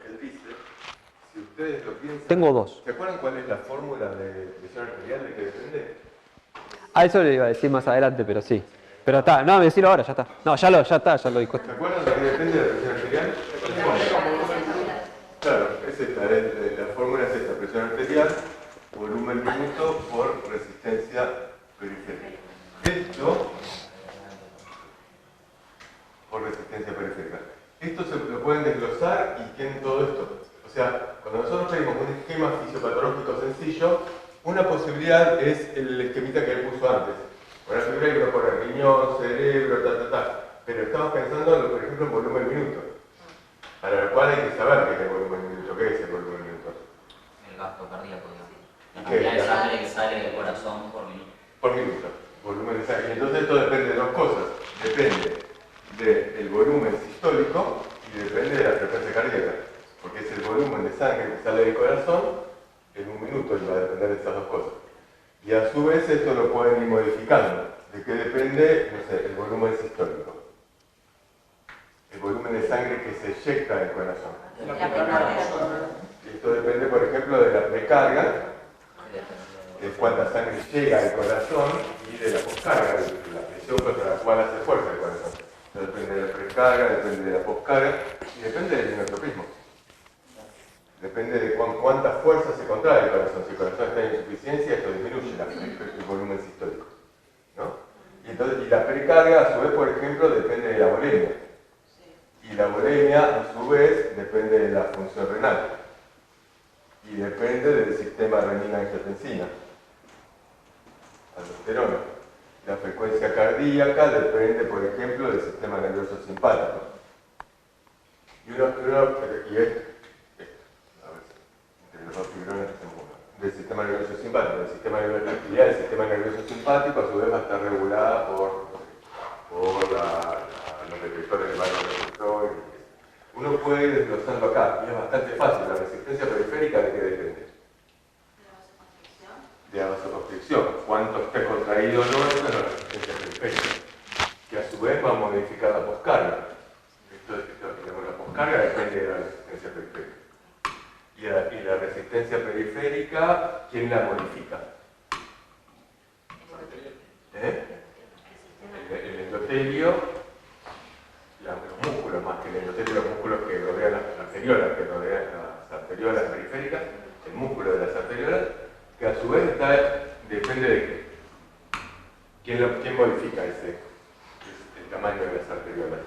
él dice, si ustedes lo piensan... Tengo dos. ¿Se acuerdan cuál es la fórmula de presión arterial de que depende? A eso le iba a decir más adelante, pero sí. Pero está, no, decirlo ahora, ya está. No, ya lo dijo. ¿Se acuerdan de qué depende de la presión arterial? Claro, es esta, la fórmula es esta, presión arterial, volumen minuto por resistencia periférica. Esto, por resistencia periférica. Esto se lo pueden desglosar y tienen todo esto. O sea, cuando nosotros pedimos un esquema fisiopatológico sencillo, una posibilidad es el esquemita que él puso antes. Una figura que uno pone riñón, cerebro, pero estamos pensando, por ejemplo, en volumen minuto. Para lo cual hay que saber qué es el volumen minuto. ¿Qué es el volumen minuto? El gasto cardíaco, digamos. La ¿Y qué? cantidad de sangre que sale del corazón por minuto. Por minuto. Volumen de sangre. Y entonces esto depende de dos cosas. Depende del volumen sistólico y depende de la frecuencia cardíaca. Porque es el volumen de sangre que sale del corazón en un minuto y va a depender de esas dos cosas. Y a su vez esto lo pueden ir modificando. ¿De qué depende? No sé, el volumen sistólico. El volumen de sangre que se eyecta del corazón. Esto depende, por ejemplo, de la precarga, de cuánta sangre llega al corazón y de la poscarga, de la presión contra la cual hace fuerza el corazón. Esto depende de la precarga, depende de la poscarga y depende del inotropismo. Depende de cuánta fuerza se contrae el corazón. Si el corazón está en insuficiencia, esto disminuye el volumen sistólico, ¿no? Y la precarga, a su vez, por ejemplo, depende de la volemia. Y la volemia, a su vez, depende de la función renal. Y depende del sistema renina-angiotensina. Aldosterona. La frecuencia cardíaca depende, por ejemplo, del sistema nervioso simpático. Los dos fibrones del sistema nervioso simpático. El sistema nervioso, la actividad del sistema nervioso simpático a su vez va a estar regulada por los detectores de vasoreceptor. Uno puede ir desglosando acá, y es bastante fácil. La resistencia periférica, ¿de qué depende? De la vasoconstricción. Cuánto esté contraído o no, eso es la resistencia periférica. Que a su vez va a modificar la poscarga. La poscarga depende de la resistencia periférica. Y la resistencia periférica, ¿quién la modifica? El endotelio, los músculos más que el endotelio, los músculos que rodean las arteriolas, periféricas, el músculo de las arteriolas, que a su vez depende de qué. ¿Quién modifica el tamaño de las arteriolas?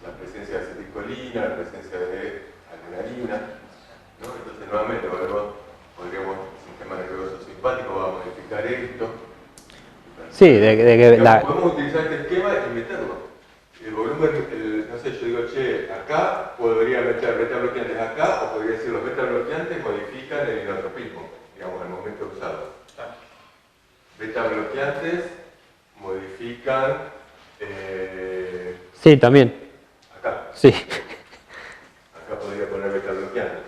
La presencia de acetilcolina, la presencia de adrenalina, ¿no? Entonces nuevamente podríamos, el sistema nervioso simpático va a modificar esto. Sí, Podemos utilizar este che, acá podría meter beta-bloqueantes acá, o podría decir los beta-bloqueantes modifican el inotropismo, digamos, al momento de usarlo. Beta-bloqueantes modifican... sí, también. Acá. Sí. Acá podría poner beta-bloqueantes.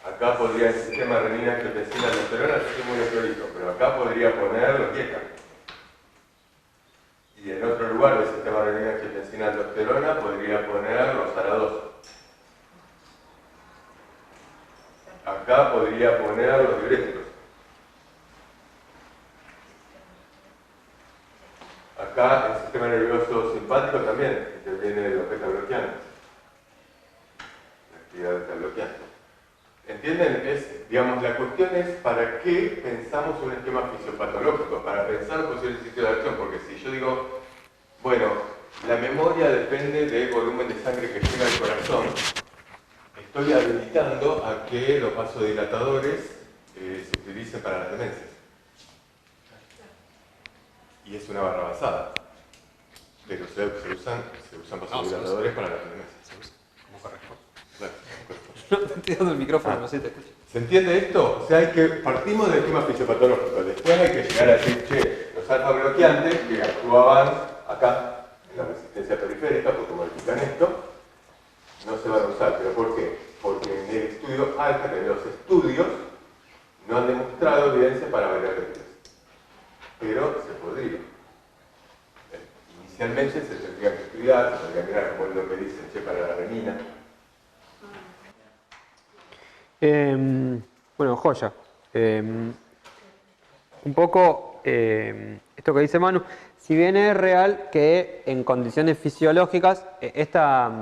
Acá podría el sistema renina, angiotensina, aldosterona, estoy muy prolijo, pero acá podría poner los dietas. Y en otro lugar del sistema renina, angiotensina, aldosterona podría poner los aradosos. Acá podría poner los diuréticos. Acá el sistema nervioso simpático también interviene los beta-bloqueantes. La actividad beta-bloqueante. ¿Entienden? Digamos, la cuestión es para qué pensamos un esquema fisiopatológico, para pensar un posible sitio de acción, porque si yo digo, bueno, la memoria depende del volumen de sangre que llega al corazón, estoy habilitando a que los vasodilatadores se utilicen para las demencias. Y es una barra basada. Pero se usan vasodilatadores para las demencias. ¿Cómo corresponde? Claro. No te estoy dando el micrófono, no sé si te escucho. ¿Se entiende esto? O sea, partimos del esquema fisiopatológico. Después hay que llegar a decir, che, los alfa bloqueantes que actuaban acá, en la resistencia periférica, porque modifican esto, no se van a usar. ¿Pero por qué? Porque en el estudio alfa, en los estudios, no han demostrado evidencia para variables. Pero se podría. Inicialmente se tendría que estudiar, se tendría que mirar como es lo que dicen, che, para la renina. Bueno, joya. Un poco esto que dice Manu, si bien es real que en condiciones fisiológicas esta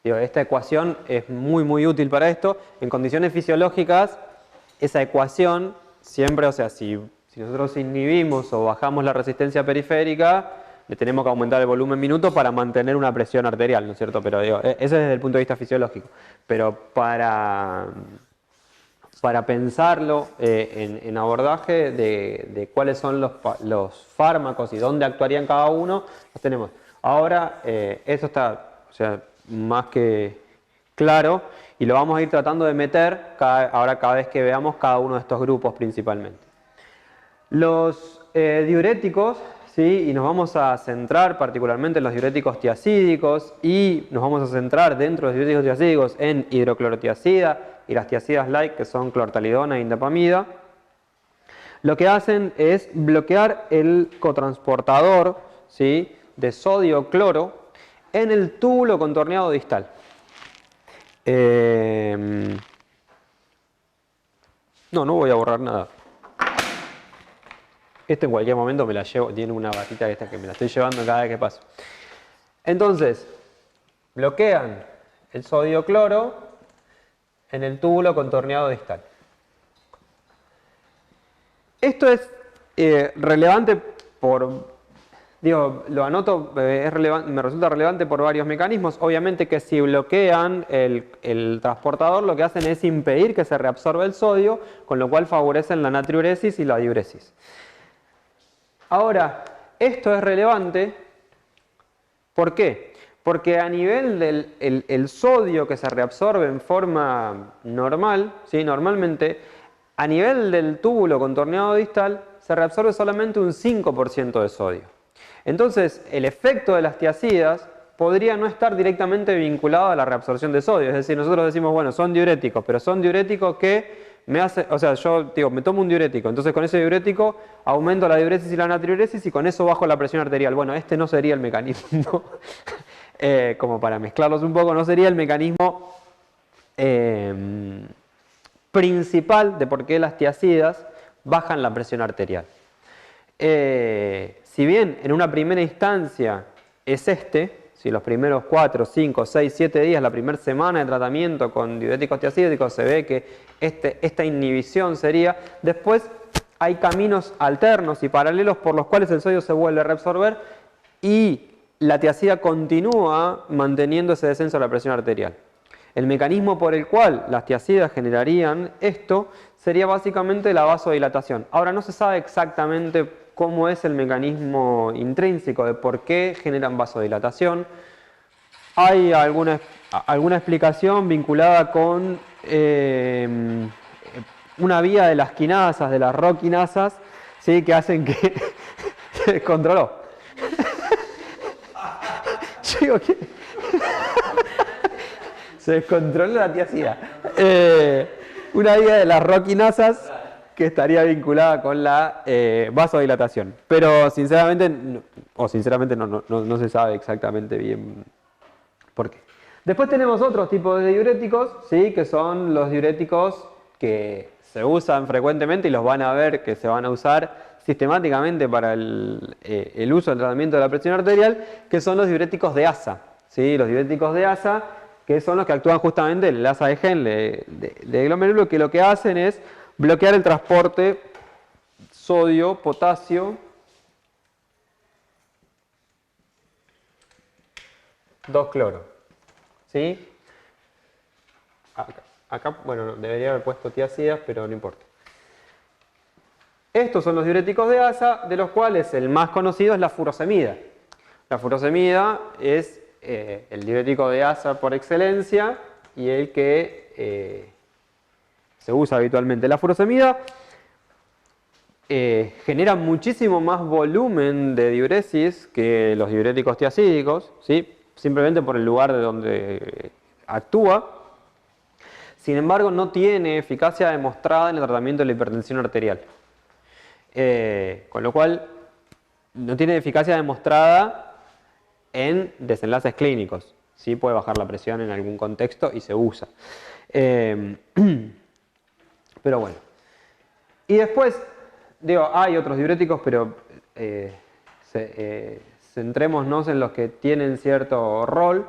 ecuación es muy útil para esto, en condiciones fisiológicas esa ecuación siempre, o sea, si nosotros inhibimos o bajamos la resistencia periférica, le tenemos que aumentar el volumen minuto para mantener una presión arterial, ¿no es cierto? Pero digo, eso es desde el punto de vista fisiológico. Pero para pensarlo en abordaje de cuáles son los fármacos y dónde actuarían cada uno, los tenemos. Ahora, eso está, o sea, más que claro y lo vamos a ir tratando de meter ahora cada vez que veamos cada uno de estos grupos principalmente. Los diuréticos, ¿sí? Y nos vamos a centrar particularmente en los diuréticos tiacídicos y nos vamos a centrar dentro de los diuréticos tiacídicos en hidroclorotiazida y las tiacidas light, que son clortalidona e indapamida. Lo que hacen es bloquear el cotransportador, ¿sí? De sodio-cloro en el túbulo contorneado distal. No voy a borrar nada. Esto en cualquier momento me la llevo, tiene una batita esta que me la estoy llevando cada vez que paso. Entonces, bloquean el sodio-cloro en el túbulo contorneado distal. Esto es relevante lo anoto, me resulta relevante por varios mecanismos. Obviamente que si bloquean el transportador, lo que hacen es impedir que se reabsorba el sodio, con lo cual favorecen la natriuresis y la diuresis. Ahora, esto es relevante, ¿por qué? Porque a nivel del sodio que se reabsorbe en forma normal, ¿sí? Normalmente, a nivel del túbulo contorneado distal, se reabsorbe solamente un 5% de sodio. Entonces, el efecto de las tiacidas podría no estar directamente vinculado a la reabsorción de sodio. Es decir, nosotros decimos, bueno, son diuréticos, pero son diuréticos que me hace, o sea, yo digo, me tomo un diurético, entonces con ese diurético aumento la diuresis y la natriuresis y con eso bajo la presión arterial. Bueno, este no sería el mecanismo, como para mezclarlos un poco, no sería el mecanismo principal de por qué las tiacidas bajan la presión arterial. Si bien en una primera instancia es si los primeros 4, 5, 6, 7 días, la primera semana de tratamiento con diuréticos tiacídicos se ve que esta inhibición sería, después hay caminos alternos y paralelos por los cuales el sodio se vuelve a reabsorber y la tiacida continúa manteniendo ese descenso de la presión arterial. El mecanismo por el cual las tiacidas generarían esto sería básicamente la vasodilatación. Ahora no se sabe exactamente cómo es el mecanismo intrínseco de por qué generan vasodilatación. hay alguna explicación vinculada con una vía de las quinasas, de las roquinasas, ¿sí? Que hacen que se descontroló. Yo digo que se descontroló la tiacidad. Una vía de las roquinasas que estaría vinculada con la vasodilatación. Pero sinceramente no se sabe exactamente bien por qué. Después tenemos otros tipos de diuréticos, ¿sí? Que son los diuréticos que se usan frecuentemente y los van a ver que se van a usar sistemáticamente para el uso del tratamiento de la presión arterial, que son los diuréticos de ASA, ¿sí? Los diuréticos de ASA, que son los que actúan justamente en el ASA de Henle de glomérulo, que lo que hacen es bloquear el transporte sodio, potasio, 2-cloro. ¿Sí? Acá, bueno, debería haber puesto tiacidas, pero no importa. Estos son los diuréticos de ASA, de los cuales el más conocido es la furosemida. La furosemida es el diurético de ASA por excelencia y el que se usa habitualmente. La furosemida genera muchísimo más volumen de diuresis que los diuréticos tiacídicos, ¿sí? Simplemente por el lugar de donde actúa. Sin embargo, no tiene eficacia demostrada en el tratamiento de la hipertensión arterial. Con lo cual, no tiene eficacia demostrada en desenlaces clínicos. Sí puede bajar la presión en algún contexto y se usa. Pero bueno. Y después, digo, hay otros diuréticos, pero centrémonos en los que tienen cierto rol.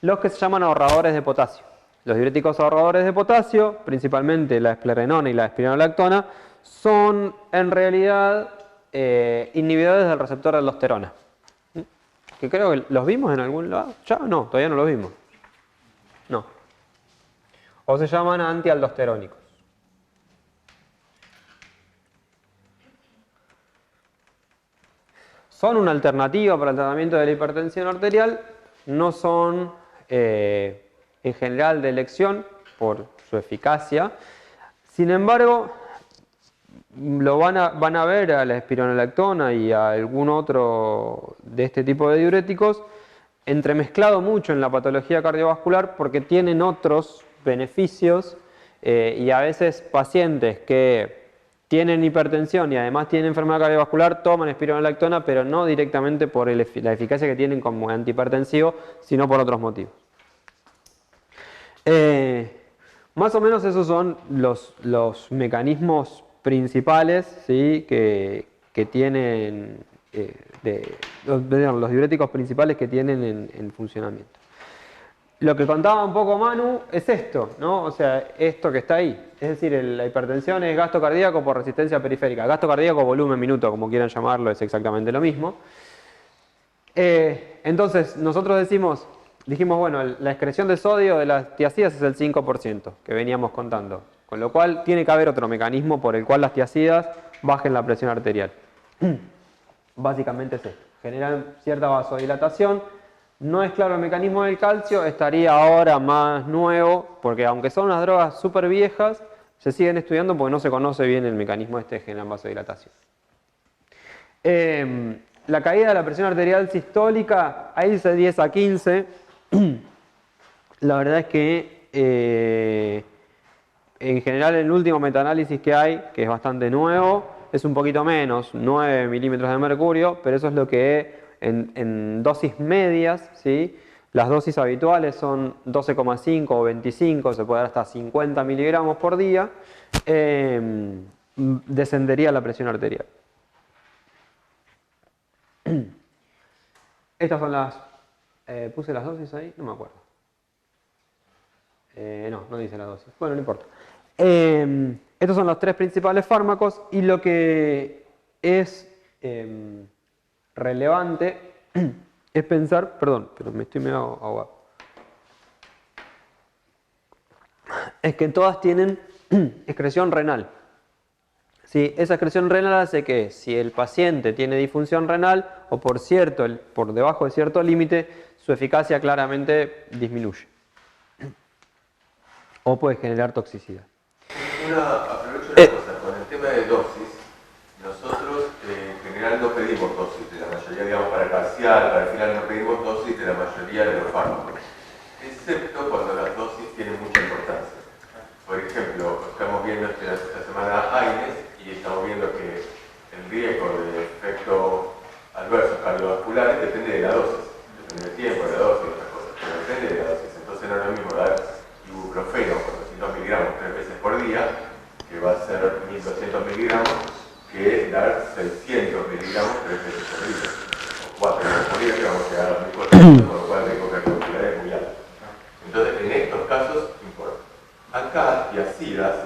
Los que se llaman ahorradores de potasio. Los diuréticos ahorradores de potasio, principalmente la esplerenona y la espironolactona, son en realidad inhibidores del receptor de aldosterona. Que creo que los vimos en algún lado. ¿Ya? No, todavía no los vimos. No. O se llaman antialdosterónicos. Son una alternativa para el tratamiento de la hipertensión arterial. No son en general de elección por su eficacia. Sin embargo, lo van a ver a la espironolactona y a algún otro de este tipo de diuréticos entremezclado mucho en la patología cardiovascular porque tienen otros beneficios y a veces pacientes que tienen hipertensión y además tienen enfermedad cardiovascular toman espironolactona, pero no directamente por la eficacia que tienen como antihipertensivo, sino por otros motivos. Más o menos esos son los mecanismos principales, ¿sí? que tienen los diuréticos principales que tienen en funcionamiento. Lo que contaba un poco Manu es esto, ¿no? O sea, esto que está ahí. Es decir, la hipertensión es gasto cardíaco por resistencia periférica. Gasto cardíaco, volumen, minuto, como quieran llamarlo, es exactamente lo mismo. Entonces, nosotros dijimos, bueno, la excreción de sodio de las tiacidas es el 5%, que veníamos contando. Con lo cual, tiene que haber otro mecanismo por el cual las tiacidas bajen la presión arterial. Básicamente es esto. Generan cierta vasodilatación. No es claro el mecanismo del calcio, estaría ahora más nuevo, porque aunque son unas drogas súper viejas, se siguen estudiando porque no se conoce bien el mecanismo de generar vasodilatación. La caída de la presión arterial sistólica, ahí dice 10 a 15. La verdad es que en general el último metaanálisis que hay, que es bastante nuevo, es un poquito menos, 9 milímetros de mercurio, pero eso es lo que en dosis medias, ¿sí? Las dosis habituales son 12,5 o 25, se puede dar hasta 50 miligramos por día, descendería la presión arterial. Estas son las... ¿puse las dosis ahí? No me acuerdo. No dice la dosis. Bueno, no importa. Estos son los tres principales fármacos y lo que es relevante es pensar, perdón, pero me estoy medio ahogado, es que todas tienen excreción renal. ¿Sí? Esa excreción renal hace que si el paciente tiene disfunción renal o por debajo de cierto límite, su eficacia claramente disminuye o puede generar toxicidad. Aprovecho una cosa, con el tema de dosis, nosotros en general no pedimos dosis de la mayoría, digamos para el parcial, para el final no pedimos dosis de la mayoría de los fármacos, excepto cuando las dosis tienen mucha importancia. Por ejemplo, estamos viendo esta semana AINES y estamos viendo que el riesgo de efectos adversos cardiovasculares depende de la dosis, depende del tiempo, de la dosis, de otras cosas, pero depende de la dosis. Entonces no es lo mismo dar ibuprofeno con 200 miligramos 3 veces por día, que va a ser 1200 miligramos, que dar 600 miligramos 3 veces por día, o 4 veces por día, que vamos a llegar a 1400, con lo cual el riesgo cardiovascular es muy alto. Entonces, en estos casos importa. Acá, tiazidas,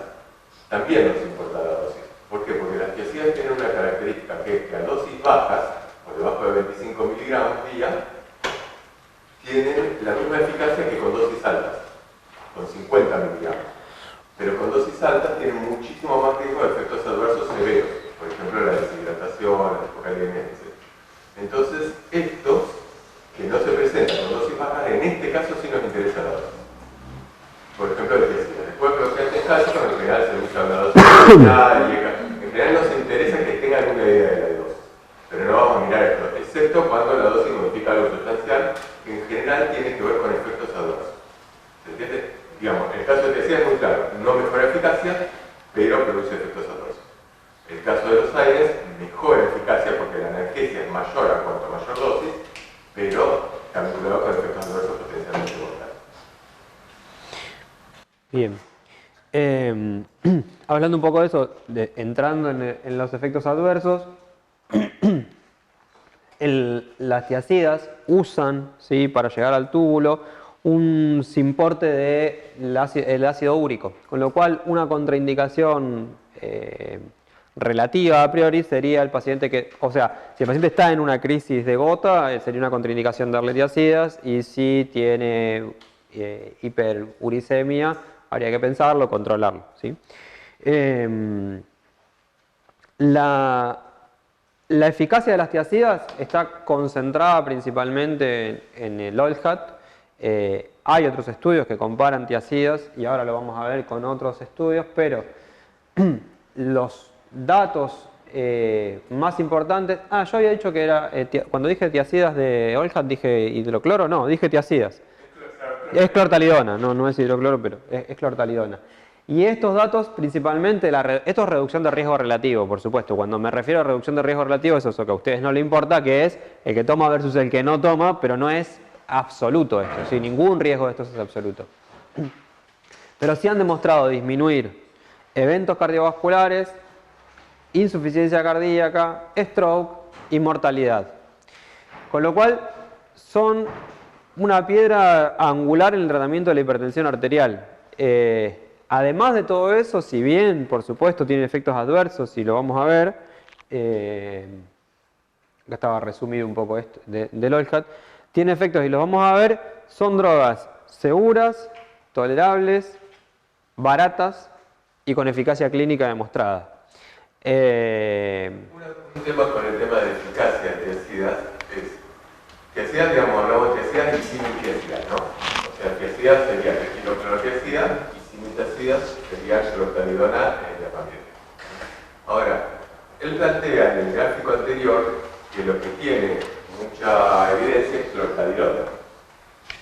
también nos importa la dosis. ¿Por qué? Porque las tiazidas tienen una característica que es que a dosis bajas, por debajo de 25 miligramos día, tienen la misma eficacia que con dosis altas, con 50 miligramos. Pero con dosis altas tienen muchísimo más riesgo de efectos adversos severos, por ejemplo la deshidratación, la hipocalemia, etc. Entonces, estos que no se presentan con dosis bajas, en este caso sí nos interesa la dosis. Por ejemplo, la tiazida. Después, bloqueantes cálcicos, en general se usa una dosis final, en general nos interesa que tengan una idea de la dosis. Pero no vamos a mirar esto, excepto cuando la dosis modifica algo sustancial, que en general tiene que ver con efectos adversos. ¿Se entiende? Digamos, el caso de tiazida es muy claro, no mejora eficacia, pero produce efectos adversos. El caso de los AINES mejora eficacia porque la analgesia es mayor a cuanto mayor dosis, pero calculado con efectos adversos potencialmente mortales. Bien. Hablando un poco de eso, entrando en los efectos adversos, las tiazidas usan, ¿sí?, para llegar al túbulo un simporte del ácido úrico, con lo cual una contraindicación relativa a priori sería el paciente que, o sea, si el paciente está en una crisis de gota, sería una contraindicación darle tiazidas, y si tiene hiperuricemia, habría que pensarlo, controlarlo, ¿sí? La eficacia de las tiazidas está concentrada principalmente en el OLHAT. Hay otros estudios que comparan tiazidas y ahora lo vamos a ver con otros estudios, pero los datos más importantes... yo había dicho que era... cuando dije tiazidas de OLHAT dije hidrocloro, no, dije tiazidas. Es clortalidona, no es hidrocloro, pero es clortalidona. Y estos datos, principalmente, esto es reducción de riesgo relativo, por supuesto. Cuando me refiero a reducción de riesgo relativo, eso es lo que a ustedes no les importa, que es el que toma versus el que no toma, pero no es absoluto esto, ¿sí? Ningún riesgo de estos es absoluto. Pero sí han demostrado disminuir eventos cardiovasculares, insuficiencia cardíaca, stroke y mortalidad. Con lo cual, son una piedra angular en el tratamiento de la hipertensión arterial. Además de todo eso, si bien, por supuesto, tiene efectos adversos, y lo vamos a ver, acá estaba resumido un poco esto del OLHAT, tiene efectos y los vamos a ver, son drogas seguras, tolerables, baratas y con eficacia clínica demostrada. Un tema con el tema de eficacia de tiazidas es tiazidas, digamos, hablamos de tiazidas y simitiazidas, ¿no? O sea, tiazidas sería hidroclorotiazida y simitiazidas sería clortalidona en la familia. Ahora, él plantea en el gráfico anterior que lo que tiene mucha evidencia es clortalidona.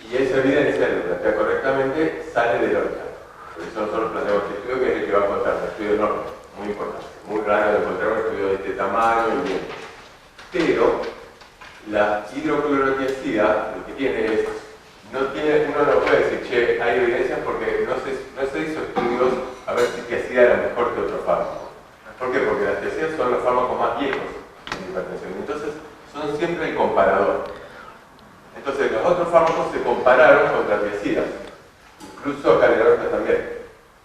Y esa evidencia, lo plantea correctamente, sale del OLHAT. Por eso nosotros planteamos este estudio, que es el que va a contar, un estudio enorme, muy importante. Muy raro de encontrar un estudio de este tamaño y bien. Pero la hidroclorotiazida lo que tiene es, uno no puede decir, che, hay evidencias porque no se hizo estudios a ver si tiazida era mejor que otro fármaco. ¿Por qué? Porque las tiazidas son los fármacos más viejos en hipertensión. Entonces, son siempre el comparador. Entonces, los otros fármacos se compararon contra tiazidas. Incluso caledonas también.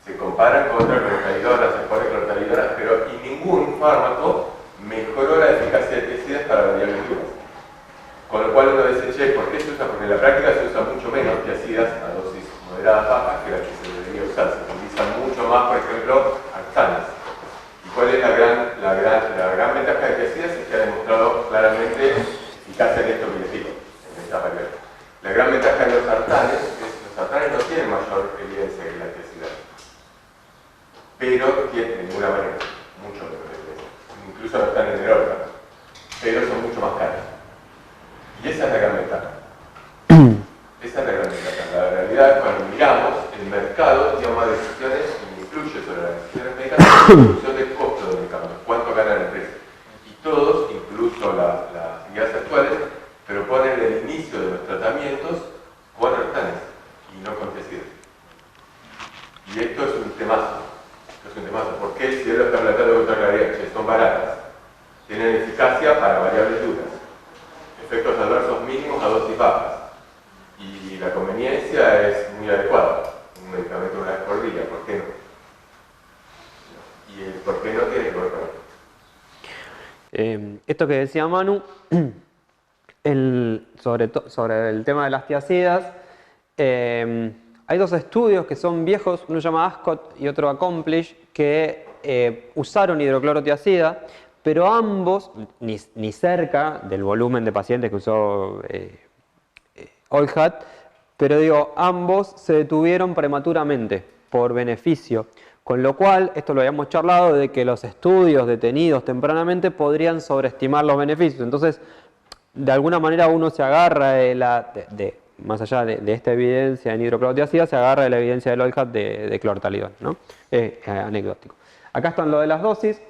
Se comparan contra clortalidona, se pone clortalidona, pero y ningún fármaco mejoró la eficacia de tiazidas para la diabetes. Con lo cual uno dice, che, ¿por qué se usa? Porque en la práctica se usa mucho menos tiazidas a dosis moderadas bajas que las que se debería usar. Se utilizan mucho más, por ejemplo, artanas. ¿Y cuál es la gran ventaja de tiazidas? Es que ha demostrado claramente eficacia en esto que les digo, en esta variable. La pero de ninguna manera, mucho menos de peso. Incluso no están en el órgano, pero son mucho más caros. Y esa es la gran ventaja. Esa es la gran ventaja. La realidad, cuando miramos, el mercado toma decisiones y influye sobre las decisiones médicas en función del costo del medicamento, cuánto gana la empresa. Y todos, incluso las guías actuales, proponen el inicio de los tratamientos con ortanes y no con tecidos. Y esto es un temazo. ¿Por qué? Si él lo está planteando con otra claridad, que son baratas, tienen eficacia para variables duras, efectos adversos mínimos a dosis bajas, y la conveniencia es muy adecuada. Un medicamento una vez por día, ¿por qué no? Y el por qué no tiene que ver con esto. Esto que decía Manu, sobre el tema de las tiacidas, hay dos estudios que son viejos, uno se llama Ascot y otro Accomplish, que usaron hidroclorotiazida, pero ambos, ni cerca del volumen de pacientes que usó Olhat, pero digo, ambos se detuvieron prematuramente por beneficio, con lo cual, esto lo habíamos charlado, de que los estudios detenidos tempranamente podrían sobreestimar los beneficios. Entonces, de alguna manera uno se agarra más allá de esta evidencia en hidroclorotiazida, se agarra de la evidencia del Olhat de clortalidol, ¿no? Anecdótico. Acá están lo de las dosis.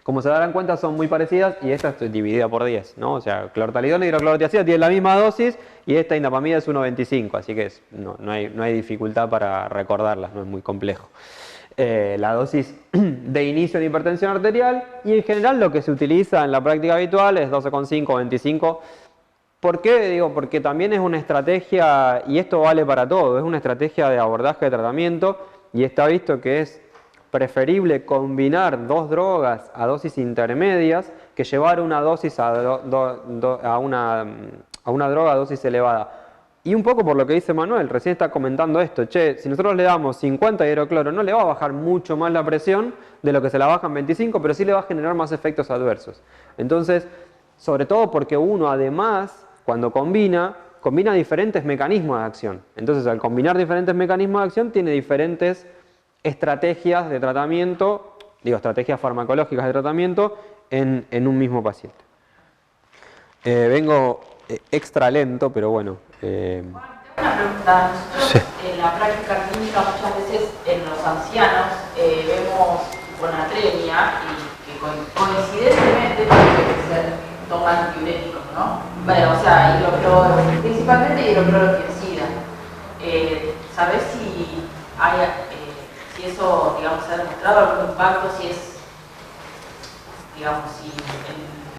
Como se darán cuenta, son muy parecidas y esta es dividida por 10, ¿no? O sea, clortalidol y hidroclorotiazida tienen la misma dosis y esta indapamida es 1,25, así que no hay dificultad para recordarlas, no es muy complejo. La dosis de inicio de hipertensión arterial y en general lo que se utiliza en la práctica habitual es 12,5 o 25. ¿Por qué? Digo, porque también es una estrategia, y esto vale para todo, es una estrategia de abordaje de tratamiento y está visto que es preferible combinar dos drogas a dosis intermedias que llevar una dosis a una droga a dosis elevada. Y un poco por lo que dice Manuel, recién está comentando esto, si nosotros le damos 50 de hidrocloro, no le va a bajar mucho más la presión de lo que se la bajan 25, pero sí le va a generar más efectos adversos. Entonces, sobre todo porque uno además, cuando combina diferentes mecanismos de acción. Entonces, al combinar diferentes mecanismos de acción, tiene diferentes estrategias de tratamiento, estrategias farmacológicas de tratamiento en un mismo paciente. Vengo extra lento, pero bueno. Una pregunta. Nosotros en la práctica clínica muchas veces en los ancianos vemos hiponatremia y que coincidentemente tiene que ser toman diuréticos, ¿no? Bueno, o sea, principalmente hidroclorotiazida. ¿Sabés si eso, digamos, se ha demostrado algún impacto? Si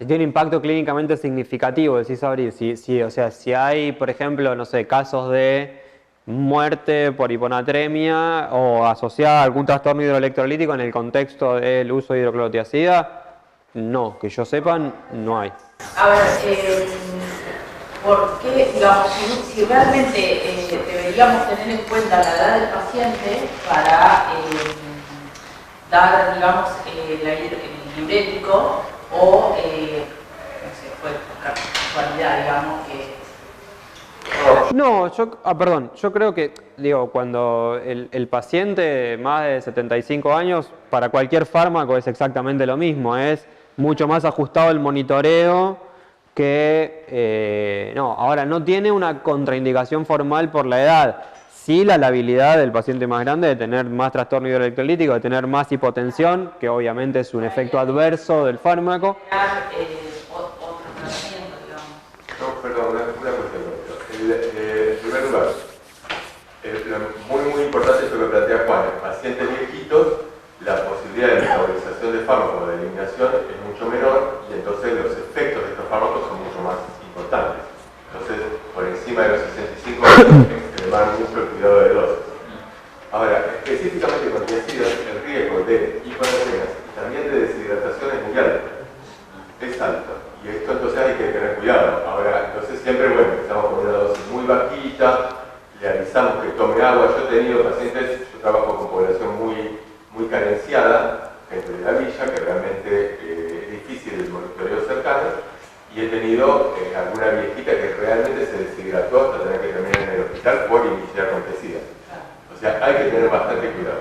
tiene impacto clínicamente significativo, decís Abril. Si hay, por ejemplo, no sé, casos de muerte por hiponatremia o asociada a algún trastorno hidroelectrolítico en el contexto del uso de hidroclorotiazida, no, que yo sepa, no hay. A ver, ¿por qué, digamos, si realmente deberíamos tener en cuenta la edad del paciente para dar, digamos, el diurético o, no sé, fue por casualidad, digamos, que... No, yo creo que, cuando el paciente más de 75 años, para cualquier fármaco es exactamente lo mismo, es mucho más ajustado el monitoreo que, ahora no tiene una contraindicación formal por la edad, sí la labilidad del paciente más grande de tener más trastorno hidroelectrolítico, de tener más hipotensión, que obviamente es un efecto adverso del fármaco. No, perdón, una cuestión. En primer lugar, muy importante es lo que plantea Juan. En pacientes viejitos, la posibilidad de metabolización de fármacos de eliminación es mucho menor y entonces los efectos de estos fármacos son mucho más importantes. Entonces, por encima de los 65 años, extremar mucho el cuidado de dosis. Ahora, específicamente con tiacidas, el riesgo de hiponatremia y también de deshidratación es muy alto. Es alto. Y esto entonces hay que tener cuidado. Ahora, entonces siempre, empezamos con una dosis muy bajita, le avisamos que tome agua. Yo he tenido pacientes, yo trabajo con población muy carenciada, gente de la villa, que realmente es difícil el monitoreo cercano, y he tenido alguna viejita que realmente se deshidrató hasta tener que terminar en el hospital por iniciar con tecidas. O sea, hay que tener bastante cuidado.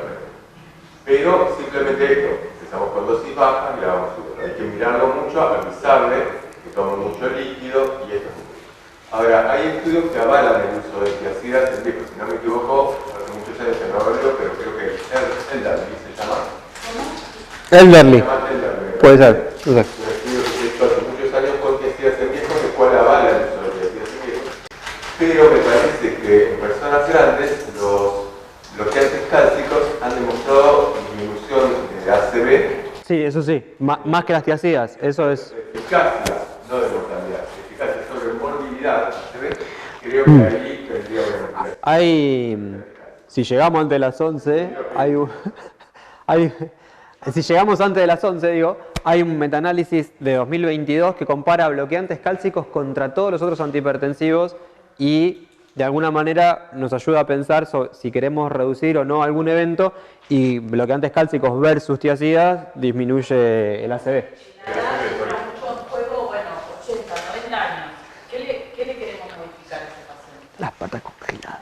Pero simplemente esto, empezamos con dosis bajas y la vamos subiendo. Hay que mirarlo mucho, avisarle que tome mucho líquido y esto. Ahora, hay estudios que avalan el uso de tiacidas en vivo. Si no me equivoco, hace muchos años que no hablo, pero creo que Elderly se llama. Elderly. Puede ser. Un estudio que se hizo hace muchos años con tiacidas en vivo, el cual avala el uso de tiacidas en vivo. Pero me parece que en personas grandes, los bloqueantes cálcicos han demostrado disminución de ACV. Sí, eso sí. Más que las tiacidas. Eso es. Eficacia, no de mortalidad. Eficacia sobre morbilidad ACV. Creo que ahí tendría una. Hay. Si llegamos antes de las 11, si llegamos antes de las 11, digo, hay un metaanálisis de 2022 que compara bloqueantes cálcicos contra todos los otros antihipertensivos y de alguna manera nos ayuda a pensar si queremos reducir o no algún evento, y bloqueantes cálcicos versus tiacidas disminuye el ACV. La edad entra mucho en juego, bueno, 80, 90 años. ¿Qué le queremos modificar a ese paciente? Las patas congeladas.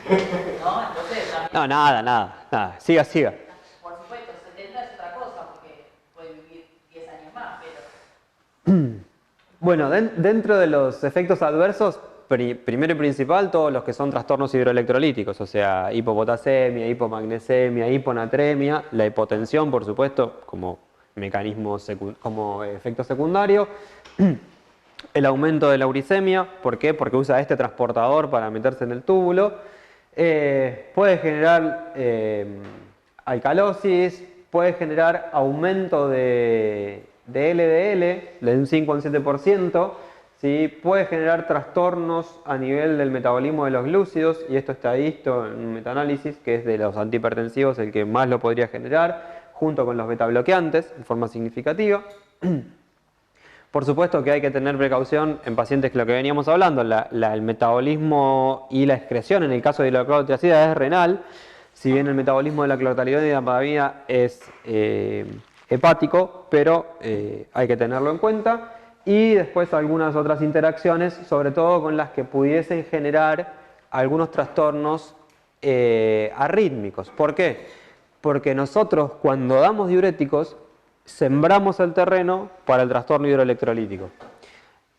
¿No? Entonces también. No, nada. Siga. Por supuesto, 70 es otra cosa, porque puede vivir 10 años más, pero. Bueno, dentro de los efectos adversos, primero y principal, todos los que son trastornos hidroelectrolíticos, o sea, hipopotasemia, hipomagnesemia, hiponatremia, la hipotensión, por supuesto, como mecanismo, como efecto secundario, el aumento de la uricemia, ¿por qué? Porque usa este transportador para meterse en el túbulo, puede generar alcalosis, puede generar aumento de LDL de un 5 a un 7%, ¿sí? Puede generar trastornos a nivel del metabolismo de los glúcidos, y esto está visto en un metaanálisis que es de los antihipertensivos el que más lo podría generar, junto con los betabloqueantes en forma significativa. Por supuesto que hay que tener precaución en pacientes que lo que veníamos hablando, el metabolismo y la excreción en el caso de la clortiazida es renal, si bien el metabolismo de la clortalidona y la apamida es hepático, pero hay que tenerlo en cuenta. Y después algunas otras interacciones, sobre todo con las que pudiesen generar algunos trastornos arrítmicos. ¿Por qué? Porque nosotros cuando damos diuréticos sembramos el terreno para el trastorno hidroelectrolítico.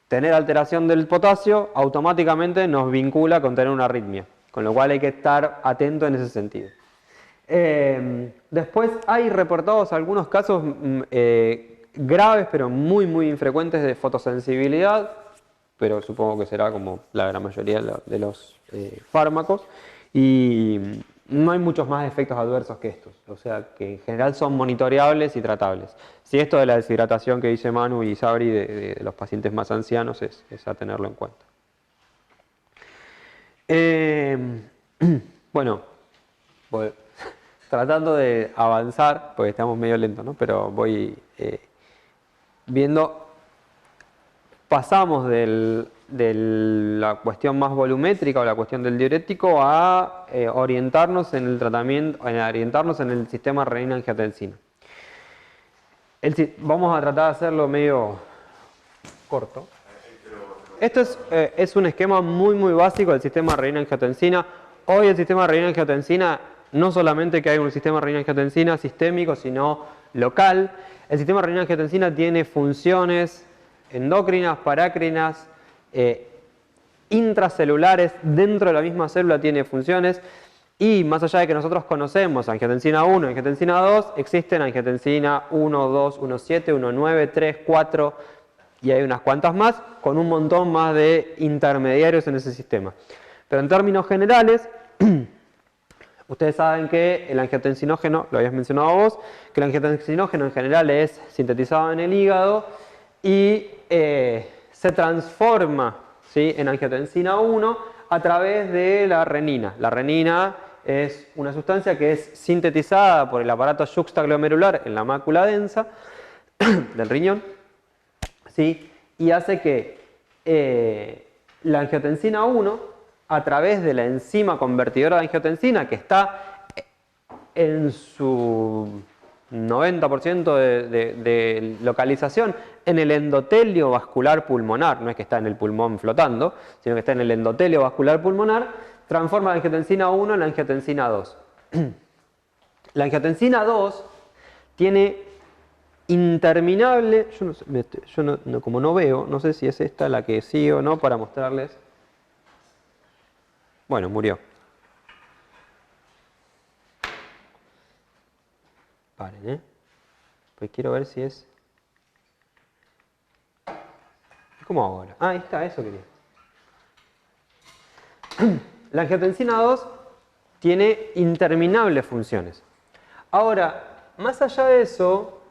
Tener alteración del potasio automáticamente nos vincula con tener una arritmia, con lo cual hay que estar atento en ese sentido. Después hay reportados algunos casos graves pero muy infrecuentes de fotosensibilidad, pero supongo que será como la gran mayoría de los fármacos, y no hay muchos más efectos adversos que estos, o sea que en general son monitoreables y tratables. Si esto de la deshidratación que dice Manu y Sabri de los pacientes más ancianos es a tenerlo en cuenta. Bueno, voy tratando de avanzar, porque estamos medio lentos, ¿no? Pero voy viendo, pasamos de la cuestión más volumétrica o la cuestión del diurético a orientarnos en el tratamiento, orientarnos en el sistema renina-angiotensina. Vamos a tratar de hacerlo medio corto. Esto es un esquema muy básico del sistema renina-angiotensina. Hoy el sistema renina-angiotensina, no solamente que hay un sistema renina-angiotensina sistémico, sino local. El sistema renina-angiotensina tiene funciones endócrinas, parácrinas, intracelulares, dentro de la misma célula tiene funciones, y más allá de que nosotros conocemos angiotensina 1 y angiotensina 2, existen angiotensina 1, 2, 1,7, 1,9, 3, 4 y hay unas cuantas más, con un montón más de intermediarios en ese sistema. Pero en términos generales, ustedes saben que el angiotensinógeno, lo habías mencionado vos, que el angiotensinógeno en general es sintetizado en el hígado y se transforma, ¿sí?, en angiotensina 1 a través de la renina. La renina es una sustancia que es sintetizada por el aparato yuxtaglomerular en la mácula densa del riñón, ¿sí?, y hace que la angiotensina 1, a través de la enzima convertidora de angiotensina, que está en su 90% de localización en el endotelio vascular pulmonar, no es que está en el pulmón flotando, sino que está en el endotelio vascular pulmonar, transforma la angiotensina 1 en la angiotensina 2. La angiotensina 2 tiene interminable, como no veo, no sé si es esta la que sí o no para mostrarles. Bueno, murió. Paren, pues quiero ver si es... ¿Cómo ahora? Ah, ahí está, eso quería. La angiotensina 2 tiene interminables funciones. Ahora, más allá de eso,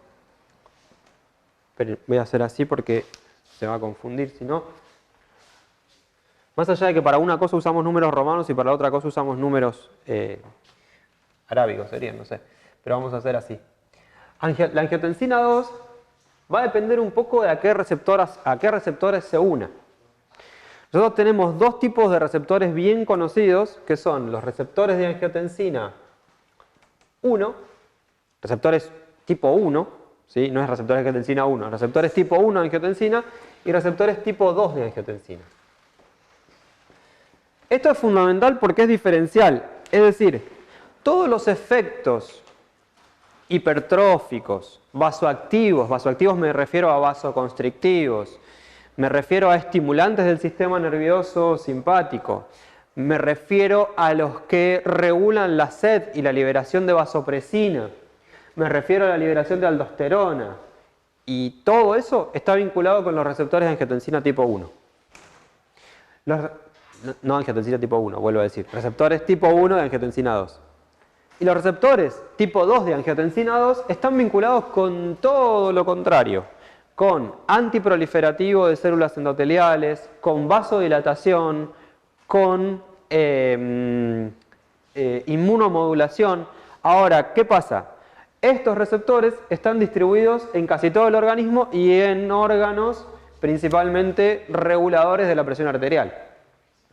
pero voy a hacer así porque se va a confundir, si no. Más allá de que para una cosa usamos números romanos y para la otra cosa usamos números arábigos, serían, no sé. Pero vamos a hacer así. La angiotensina 2 va a depender un poco de a qué receptores se una. Nosotros tenemos dos tipos de receptores bien conocidos, que son los receptores de angiotensina 1, receptores tipo 1, ¿sí? No es receptores de angiotensina 1, receptores tipo 1 de angiotensina y receptores tipo 2 de angiotensina. Esto es fundamental porque es diferencial, es decir, todos los efectos hipertróficos, vasoactivos me refiero a vasoconstrictivos, me refiero a estimulantes del sistema nervioso simpático, me refiero a los que regulan la sed y la liberación de vasopresina, me refiero a la liberación de aldosterona, y todo eso está vinculado con los receptores de angiotensina tipo 1. No angiotensina tipo 1, vuelvo a decir, receptores tipo 1 de angiotensina 2. Y los receptores tipo 2 de angiotensina 2 están vinculados con todo lo contrario, con antiproliferativo de células endoteliales, con vasodilatación, con inmunomodulación. Ahora, ¿qué pasa? Estos receptores están distribuidos en casi todo el organismo y en órganos principalmente reguladores de la presión arterial,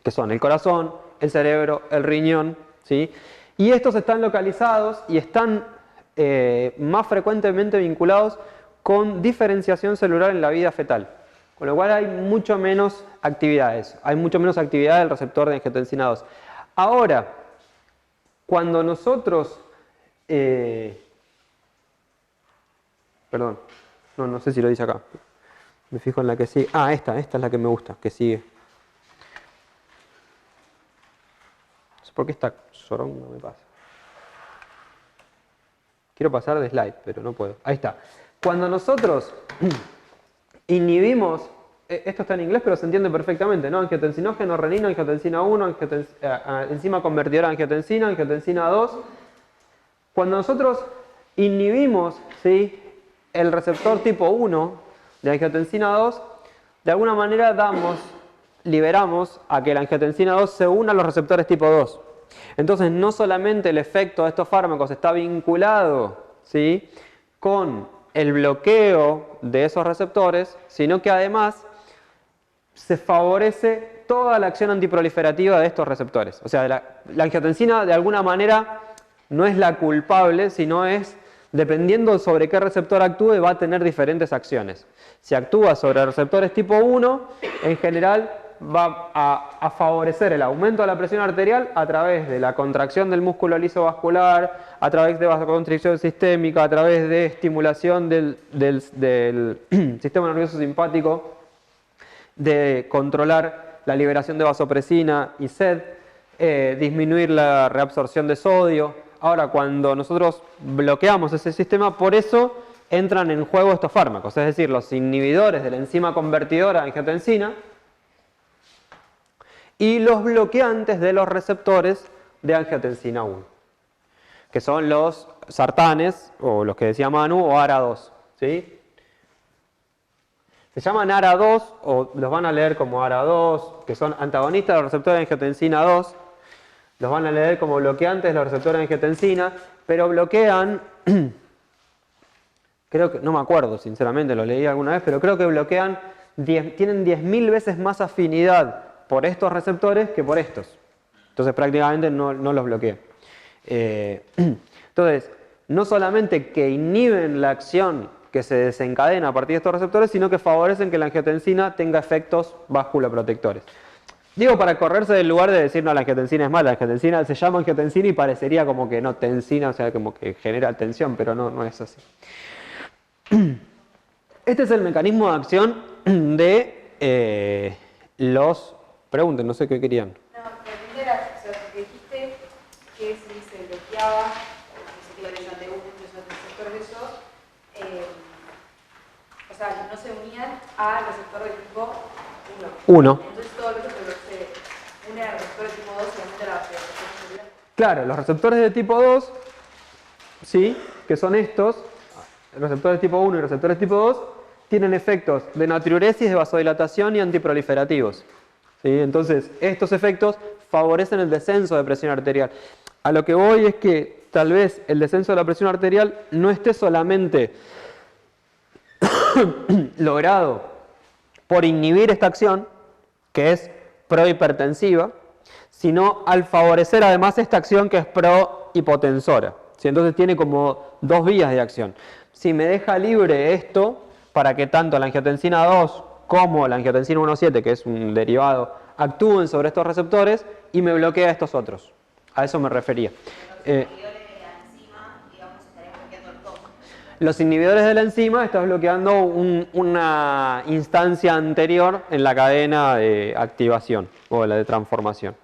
que son el corazón, el cerebro, el riñón, ¿sí? Y estos están localizados y están más frecuentemente vinculados con diferenciación celular en la vida fetal. Con lo cual hay mucho menos actividades. Hay mucho menos actividad del receptor de angiotensina 2. Ahora, cuando nosotros... perdón, no sé si lo dice acá. Me fijo en la que sigue. Ah, esta es la que me gusta, que sigue. No sé por qué esta soronga me pasa. Quiero pasar de slide, pero no puedo. Ahí está. Cuando nosotros inhibimos, esto está en inglés pero se entiende perfectamente, ¿no? Angiotensinógeno, renina, angiotensina 1, enzima convertidora de angiotensina, angiotensina 2. Cuando nosotros inhibimos, ¿sí?, el receptor tipo 1 de angiotensina 2, de alguna manera liberamos a que la angiotensina 2 se una a los receptores tipo 2. Entonces no solamente el efecto de estos fármacos está vinculado, ¿sí?, con el bloqueo de esos receptores, sino que además se favorece toda la acción antiproliferativa de estos receptores. O sea, la angiotensina de alguna manera no es la culpable, sino es, dependiendo sobre qué receptor actúe, va a tener diferentes acciones. Si actúa sobre receptores tipo 1, en general va a favorecer el aumento de la presión arterial a través de la contracción del músculo liso vascular, a través de vasoconstricción sistémica, a través de estimulación del sistema nervioso simpático, de controlar la liberación de vasopresina y sed, disminuir la reabsorción de sodio. Ahora, cuando nosotros bloqueamos ese sistema, por eso entran en juego estos fármacos, es decir, los inhibidores de la enzima convertidora de angiotensina y los bloqueantes de los receptores de angiotensina 1, que son los sartanes, o los que decía Manu, o ARA2, ¿sí? Se llaman ARA2, o los van a leer como ARA2, que son antagonistas de los receptores de angiotensina 2, los van a leer como bloqueantes de los receptores de angiotensina, pero bloquean, creo que, no me acuerdo sinceramente, lo leí alguna vez, pero creo que bloquean, tienen 10.000 veces más afinidad por estos receptores que por estos. Entonces prácticamente no los bloquea. Entonces, no solamente que inhiben la acción que se desencadena a partir de estos receptores, sino que favorecen que la angiotensina tenga efectos vasculoprotectores. Digo para correrse del lugar de decir, no, la angiotensina es mala, la angiotensina se llama angiotensina y parecería como que no, tensina, o sea, como que genera tensión, pero no es así. Este es el mecanismo de acción de los... Pregunten, no sé qué querían. No, la primera, o sea, porque dijiste que si se bloqueaba, o se iba de uno de esos receptores de esos, o sea, no se unían al receptor de tipo 1. Entonces todo lo que se une al receptor de tipo 2 solamente la receptor celular. Claro, los receptores de tipo 2, sí, que son estos, receptores tipo 1 y receptores tipo 2, tienen efectos de natriuresis, de vasodilatación y antiproliferativos. ¿Sí? Entonces, estos efectos favorecen el descenso de presión arterial. A lo que voy es que tal vez el descenso de la presión arterial no esté solamente logrado por inhibir esta acción, que es prohipertensiva, sino al favorecer además esta acción que es prohipotensora. ¿Sí? Entonces tiene como dos vías de acción. Si me deja libre esto, para que tanto la angiotensina 2 como la angiotensina 1,7, que es un derivado, actúen sobre estos receptores y me bloquea estos otros. A eso me refería. Los inhibidores de la enzima están bloqueando una instancia anterior en la cadena de activación o la de transformación.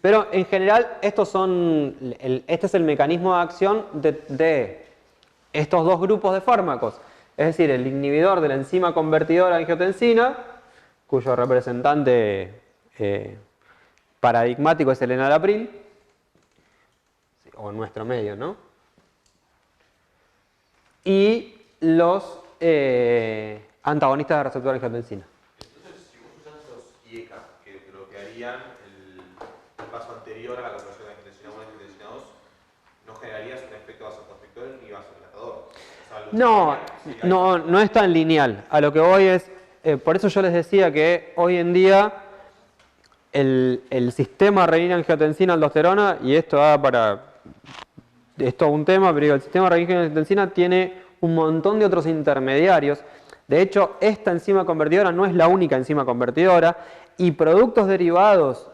Pero en general este es el mecanismo de acción de estos dos grupos de fármacos. Es decir, el inhibidor de la enzima convertidora de angiotensina, cuyo representante paradigmático es el enalapril, o en nuestro medio, ¿no? Y los antagonistas de receptor de angiotensina. Entonces, si vos usas los IECA, que bloquearían el paso anterior a la conversión de angiotensina 1 a angiotensina 2, ¿no generarías un efecto vasoconstrictor ni vasodilatador? No es tan lineal. A lo que voy es, por eso yo les decía que hoy en día el sistema renina-angiotensina-aldosterona, y esto da para... Es todo un tema, pero el sistema renina-angiotensina tiene un montón de otros intermediarios. De hecho, esta enzima convertidora no es la única enzima convertidora, y productos derivados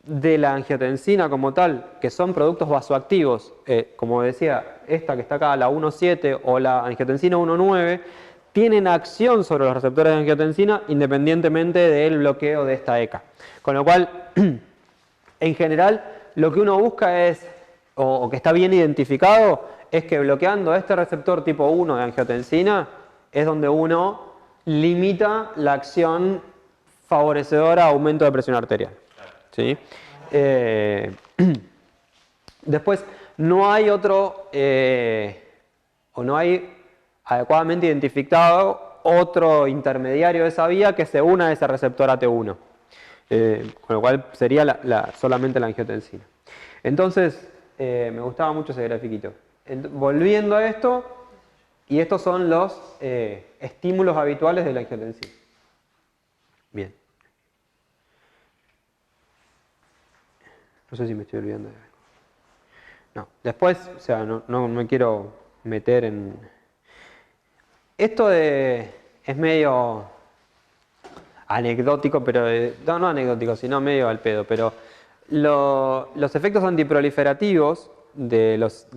de la angiotensina como tal, que son productos vasoactivos, como decía, esta que está acá, la 1,7 o la angiotensina 1,9, tienen acción sobre los receptores de angiotensina independientemente del bloqueo de esta ECA. Con lo cual, en general, lo que uno busca es, o que está bien identificado, es que bloqueando este receptor tipo 1 de angiotensina es donde uno limita la acción favorecedora a aumento de presión arterial. ¿Sí? Después, no hay otro, o no hay adecuadamente identificado otro intermediario de esa vía que se una a ese receptor AT1, con lo cual sería solamente la angiotensina. Entonces, me gustaba mucho ese grafiquito. Volviendo a esto, y estos son los estímulos habituales de la angiotensina. Bien. No sé si me estoy olvidando de algo. No, después, o sea, no me quiero meter en... Esto es medio anecdótico, pero... no anecdótico, sino medio al pedo, pero los efectos antiproliferativos de los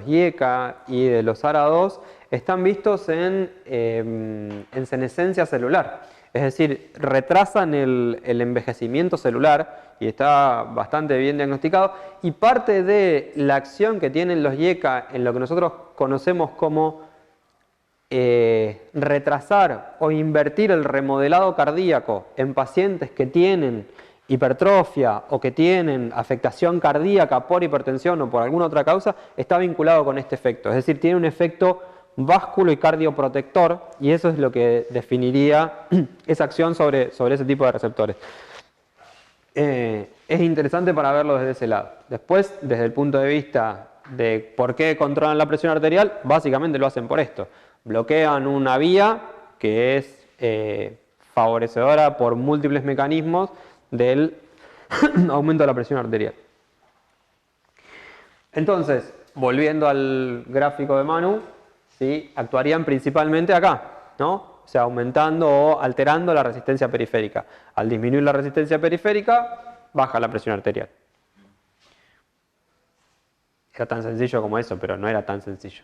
IECA y de los ARA2 están vistos en senescencia celular. Es decir, retrasan el envejecimiento celular y está bastante bien diagnosticado. Y parte de la acción que tienen los IECA en lo que nosotros conocemos como retrasar o invertir el remodelado cardíaco en pacientes que tienen hipertrofia o que tienen afectación cardíaca por hipertensión o por alguna otra causa, está vinculado con este efecto. Es decir, tiene un efecto básculo y cardioprotector, y eso es lo que definiría esa acción sobre ese tipo de receptores. Es interesante para verlo desde ese lado. Después, desde el punto de vista de por qué controlan la presión arterial, básicamente lo hacen por esto. Bloquean una vía que es favorecedora por múltiples mecanismos del aumento de la presión arterial. Entonces, volviendo al gráfico de Manu, ¿sí? Actuarían principalmente acá, ¿no? O sea, aumentando o alterando la resistencia periférica. Al disminuir la resistencia periférica, baja la presión arterial. Era tan sencillo como eso, pero no era tan sencillo.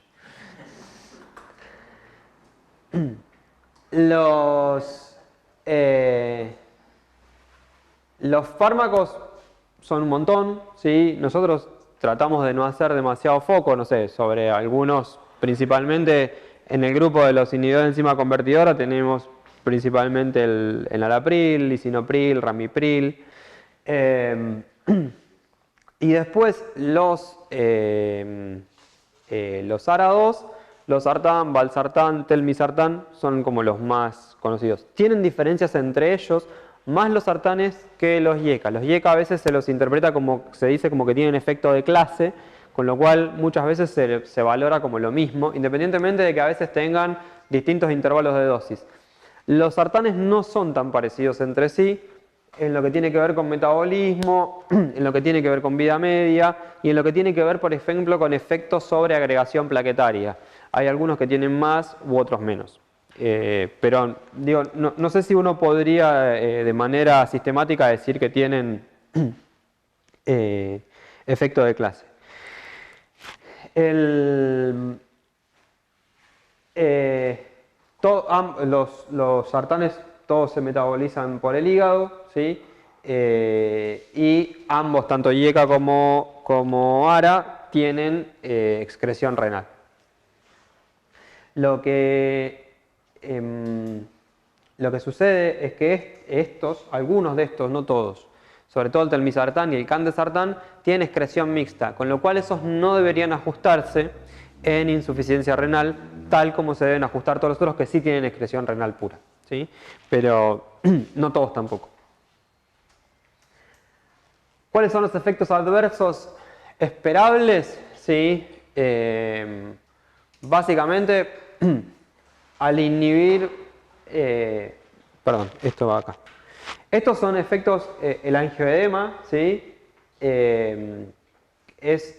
Los fármacos son un montón, ¿sí? Nosotros tratamos de no hacer demasiado foco, no sé, sobre algunos, principalmente en el grupo de los inhibidores de enzima convertidora tenemos principalmente el enalapril, lisinopril, ramipril. Y después los ARA2, los sartán, valsartán, telmisartán son como los más conocidos. Tienen diferencias entre ellos, más los sartanes que los IECA. Los IECA a veces se los interpreta como, se dice como que tienen efecto de clase, con lo cual muchas veces se valora como lo mismo, independientemente de que a veces tengan distintos intervalos de dosis. Los sartanes no son tan parecidos entre sí, en lo que tiene que ver con metabolismo, en lo que tiene que ver con vida media y en lo que tiene que ver, por ejemplo, con efectos sobre agregación plaquetaria. Hay algunos que tienen más u otros menos. Pero digo, no sé si uno podría de manera sistemática decir que tienen efecto de clase. Los sartanes todos se metabolizan por el hígado, ¿sí? Y ambos, tanto IECA como ARA, tienen excreción renal. Lo que sucede es que algunos de estos, no todos, sobre todo el telmisartán y el candesartán, tienen excreción mixta, con lo cual esos no deberían ajustarse en insuficiencia renal, tal como se deben ajustar todos los otros que sí tienen excreción renal pura, ¿sí? Pero no todos tampoco. ¿Cuáles son los efectos adversos esperables? ¿Sí? Básicamente, al inhibir... perdón, esto va acá. Estos son efectos, el angioedema, ¿sí? Es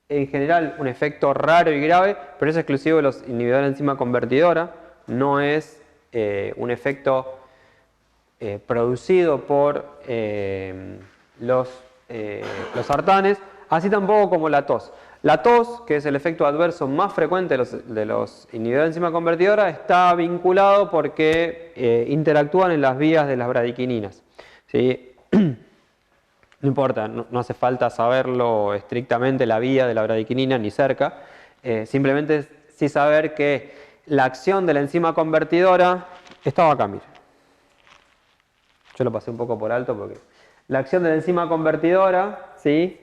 en general un efecto raro y grave, pero es exclusivo de los inhibidores de enzima convertidora, no es un efecto producido por los sartanes, así tampoco como la tos. La tos, que es el efecto adverso más frecuente de los inhibidores de enzima convertidora, está vinculado porque interactúan en las vías de las bradikininas, ¿sí? No importa, no hace falta saberlo estrictamente la vía de la bradiquinina ni cerca, simplemente sí saber que la acción de la enzima convertidora estaba acá, mire. Yo lo pasé un poco por alto porque la acción de la enzima convertidora, ¿sí?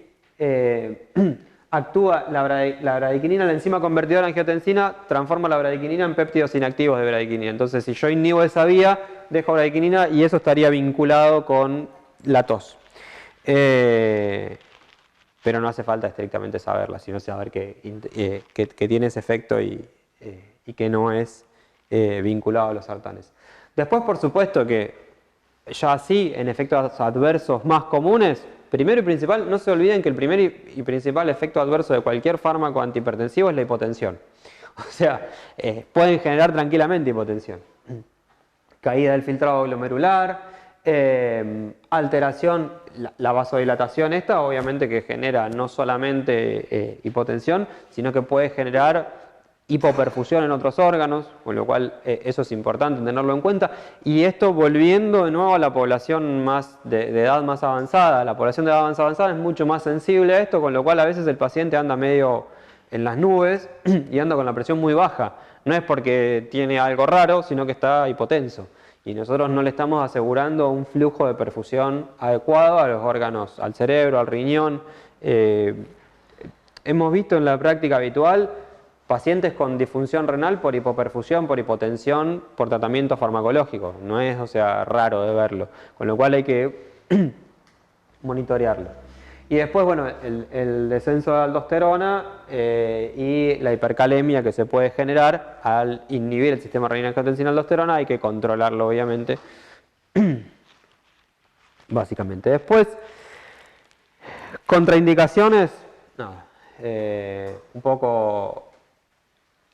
Actúa la bradiquinina, la enzima convertidora angiotensina transforma la bradiquinina en péptidos inactivos de bradiquinina. Entonces, si yo inhibo esa vía, dejo bradiquinina y eso estaría vinculado con la tos. Pero no hace falta estrictamente saberla, sino saber que tiene ese efecto y que no es vinculado a los sartanes. Después, por supuesto que ya así, en efectos adversos más comunes, primero y principal, no se olviden que el primer y principal efecto adverso de cualquier fármaco antihipertensivo es la hipotensión. O sea, pueden generar tranquilamente hipotensión. Caída del filtrado glomerular, alteración, la vasodilatación esta obviamente que genera no solamente hipotensión, sino que puede generar hipoperfusión en otros órganos, con lo cual eso es importante tenerlo en cuenta. Y esto volviendo de nuevo a la población de edad más avanzada. La población de edad más avanzada es mucho más sensible a esto, con lo cual a veces el paciente anda medio en las nubes y anda con la presión muy baja. No es porque tiene algo raro, sino que está hipotenso. Y nosotros no le estamos asegurando un flujo de perfusión adecuado a los órganos, al cerebro, al riñón. Hemos visto en la práctica habitual pacientes con disfunción renal por hipoperfusión, por hipotensión, por tratamiento farmacológico. No es, o sea, raro de verlo. Con lo cual hay que monitorearlo. Y después, bueno, el descenso de aldosterona y la hipercalemia que se puede generar al inhibir el sistema renina-angiotensina-aldosterona, hay que controlarlo, obviamente, básicamente. Después, contraindicaciones, nada, un poco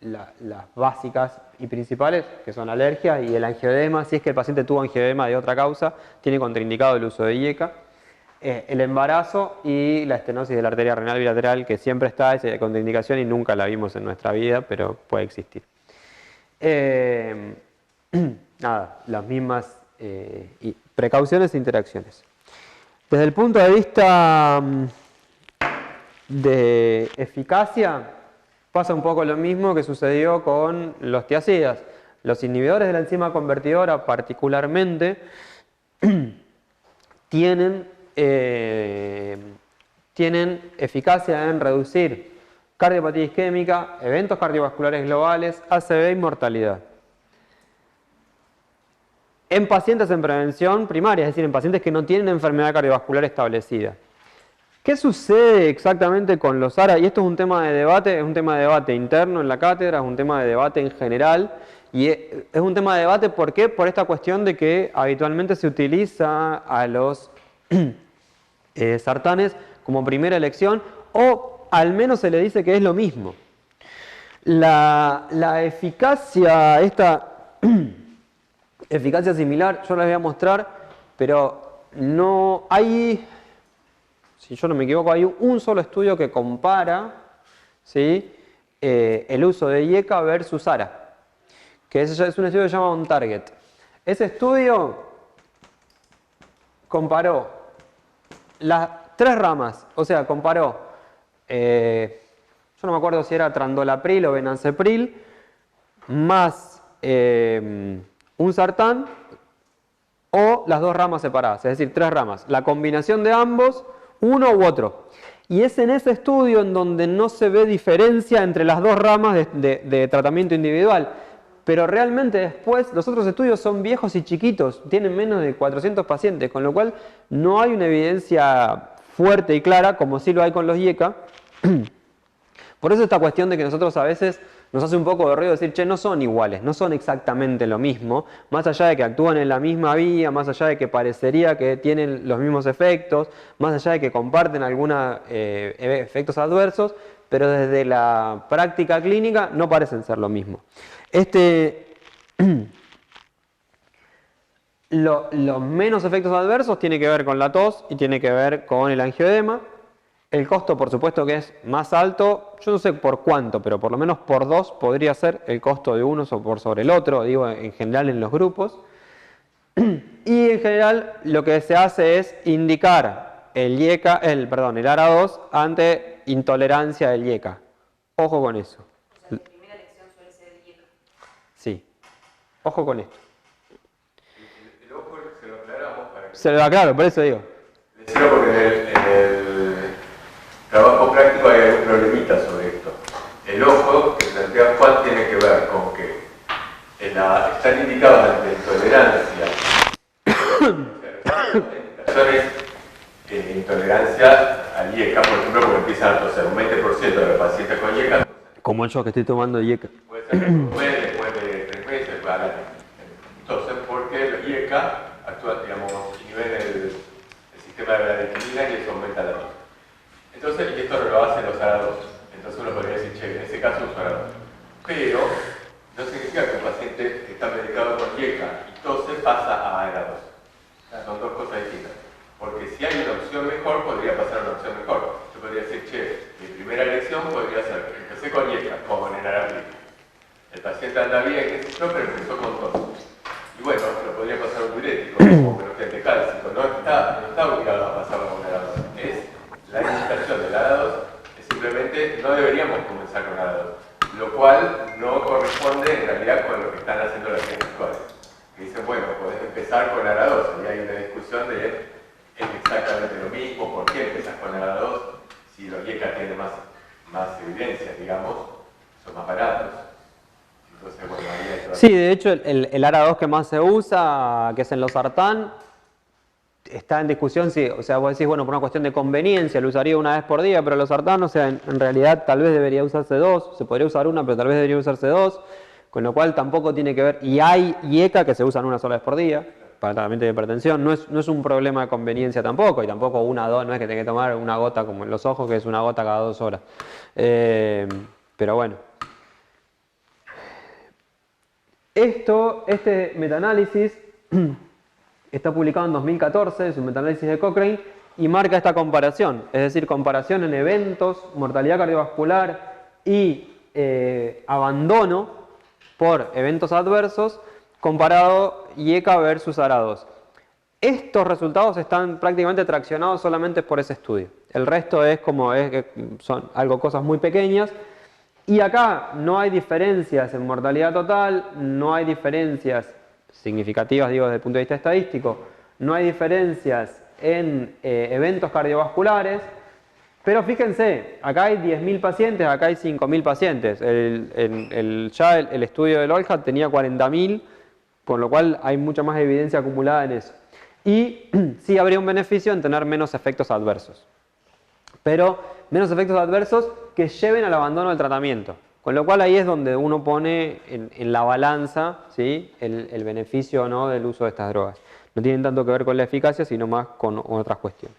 las básicas y principales, que son alergias y el angioedema. Si es que el paciente tuvo angioedema de otra causa, tiene contraindicado el uso de IECA. El embarazo y la estenosis de la arteria renal bilateral, que siempre está, esa contraindicación y nunca la vimos en nuestra vida, pero puede existir. Nada, las mismas precauciones e interacciones. Desde el punto de vista de eficacia, pasa un poco lo mismo que sucedió con los tiazidas. Los inhibidores de la enzima convertidora particularmente tienen eficacia en reducir cardiopatía isquémica, eventos cardiovasculares globales, ACV y mortalidad. En pacientes en prevención primaria, es decir, en pacientes que no tienen enfermedad cardiovascular establecida. ¿Qué sucede exactamente con los ARA? Y esto es un tema de debate, interno en la cátedra, es un tema de debate en general. Y es un tema de debate, ¿por qué? Por esta cuestión de que habitualmente se utiliza a los sartanes como primera elección, o al menos se le dice que es lo mismo. La eficacia, eficacia similar, yo la voy a mostrar, pero no hay, si yo no me equivoco, hay un solo estudio que compara, ¿sí?, el uso de IECA versus ARA, que es un estudio que se llama OnTarget. Ese estudio comparó las tres ramas, o sea, comparó, yo no me acuerdo si era Trandolapril o Venancepril, más un sartán, o las dos ramas separadas, es decir, tres ramas, la combinación de ambos, uno u otro. Y es en ese estudio en donde no se ve diferencia entre las dos ramas de tratamiento individual. Pero realmente después los otros estudios son viejos y chiquitos, tienen menos de 400 pacientes, con lo cual no hay una evidencia fuerte y clara como sí lo hay con los IECA. Por eso esta cuestión de que nosotros a veces nos hace un poco de ruido decir, che, no son iguales, no son exactamente lo mismo, más allá de que actúan en la misma vía, más allá de que parecería que tienen los mismos efectos, más allá de que comparten algunos efectos adversos, pero desde la práctica clínica no parecen ser lo mismo. Los menos efectos adversos tiene que ver con la tos y tiene que ver con el angioedema. El costo, por supuesto, que es más alto, yo no sé por cuánto, pero por lo menos por 2 podría ser el costo de uno por sobre el otro, digo, en general en los grupos. Y en general lo que se hace es indicar el ARA2 ante intolerancia del IECA. Ojo con eso. O sea, tu primera elección suele ser el IECA. Sí. Ojo con esto. El ojo se lo aclaramos para que... Se lo aclaro, por eso digo. Decirlo porque en el trabajo práctico hay algún problemita sobre esto. El ojo que plantea Juan tiene que ver con que están indicados ante intolerancia. Indicaciones de intolerancia al IECA, por ejemplo, porque empiezan a toser un 20% de los pacientes con IECA. Como yo que estoy tomando IECA. Puede ser después de 3 meses, entonces, porque los IECA actúan, digamos, inhiben el sistema de bradykinin y eso aumenta la dosis. Entonces, y esto no lo hacen los ARA2. Entonces uno podría decir, che, en ese caso uso ARA2. Pero no significa que un paciente que está medicado con IECA y tose pasa a ARA2. Son dos cosas distintas. Porque si hay una opción mejor, podría pasar una opción mejor. Yo podría decir, che, mi primera elección podría ser, empecé con IECA, como en Enalapril. El paciente anda bien, qué sé yo, pero empezó con tos. Y bueno, lo podría pasar un diurético, como peroxidante cálcico. No está obligado a pasarlo con ARA2. Es la indicación del ARA2, es simplemente no deberíamos comenzar con ARA2. Lo cual no corresponde en realidad con lo que están haciendo las ciencias actuales. Que dicen, bueno, podés empezar con ARA2. Y hay una discusión de es exactamente lo mismo, ¿por qué empezás con ARA2? Si los IECA tienen más evidencia, digamos, son más baratos. Entonces, bueno, ahí hay Sí, de hecho, el ARA2 que más se usa, que es en los sartán, está en discusión si, o sea, vos decís, bueno, por una cuestión de conveniencia, lo usaría una vez por día, pero los sartán, o sea, en realidad tal vez debería usarse 2, se podría usar una, pero tal vez debería usarse 2, con lo cual tampoco tiene que ver, y hay IECA que se usan una sola vez por día, para tratamiento de hipertensión, no es un problema de conveniencia tampoco, y tampoco una o dos, no es que tenga que tomar una gota como en los ojos, que es una gota cada 2 horas. Pero bueno. Este metaanálisis está publicado en 2014, es un metaanálisis de Cochrane, y marca esta comparación, es decir, comparación en eventos, mortalidad cardiovascular y abandono por eventos adversos, comparado IECA versus ARA2. Estos resultados están prácticamente traccionados solamente por ese estudio. El resto es como son cosas muy pequeñas. Y acá no hay diferencias en mortalidad total, no hay diferencias significativas, digo, desde el punto de vista estadístico, no hay diferencias en eventos cardiovasculares, pero fíjense, acá hay 10.000 pacientes, acá hay 5.000 pacientes. Ya el estudio del OLHAT tenía 40.000, con lo cual hay mucha más evidencia acumulada en eso. Y sí habría un beneficio en tener menos efectos adversos, pero menos efectos adversos que lleven al abandono del tratamiento. Con lo cual ahí es donde uno pone en la balanza, ¿sí?, el beneficio o no del uso de estas drogas. No tienen tanto que ver con la eficacia, sino más con otras cuestiones.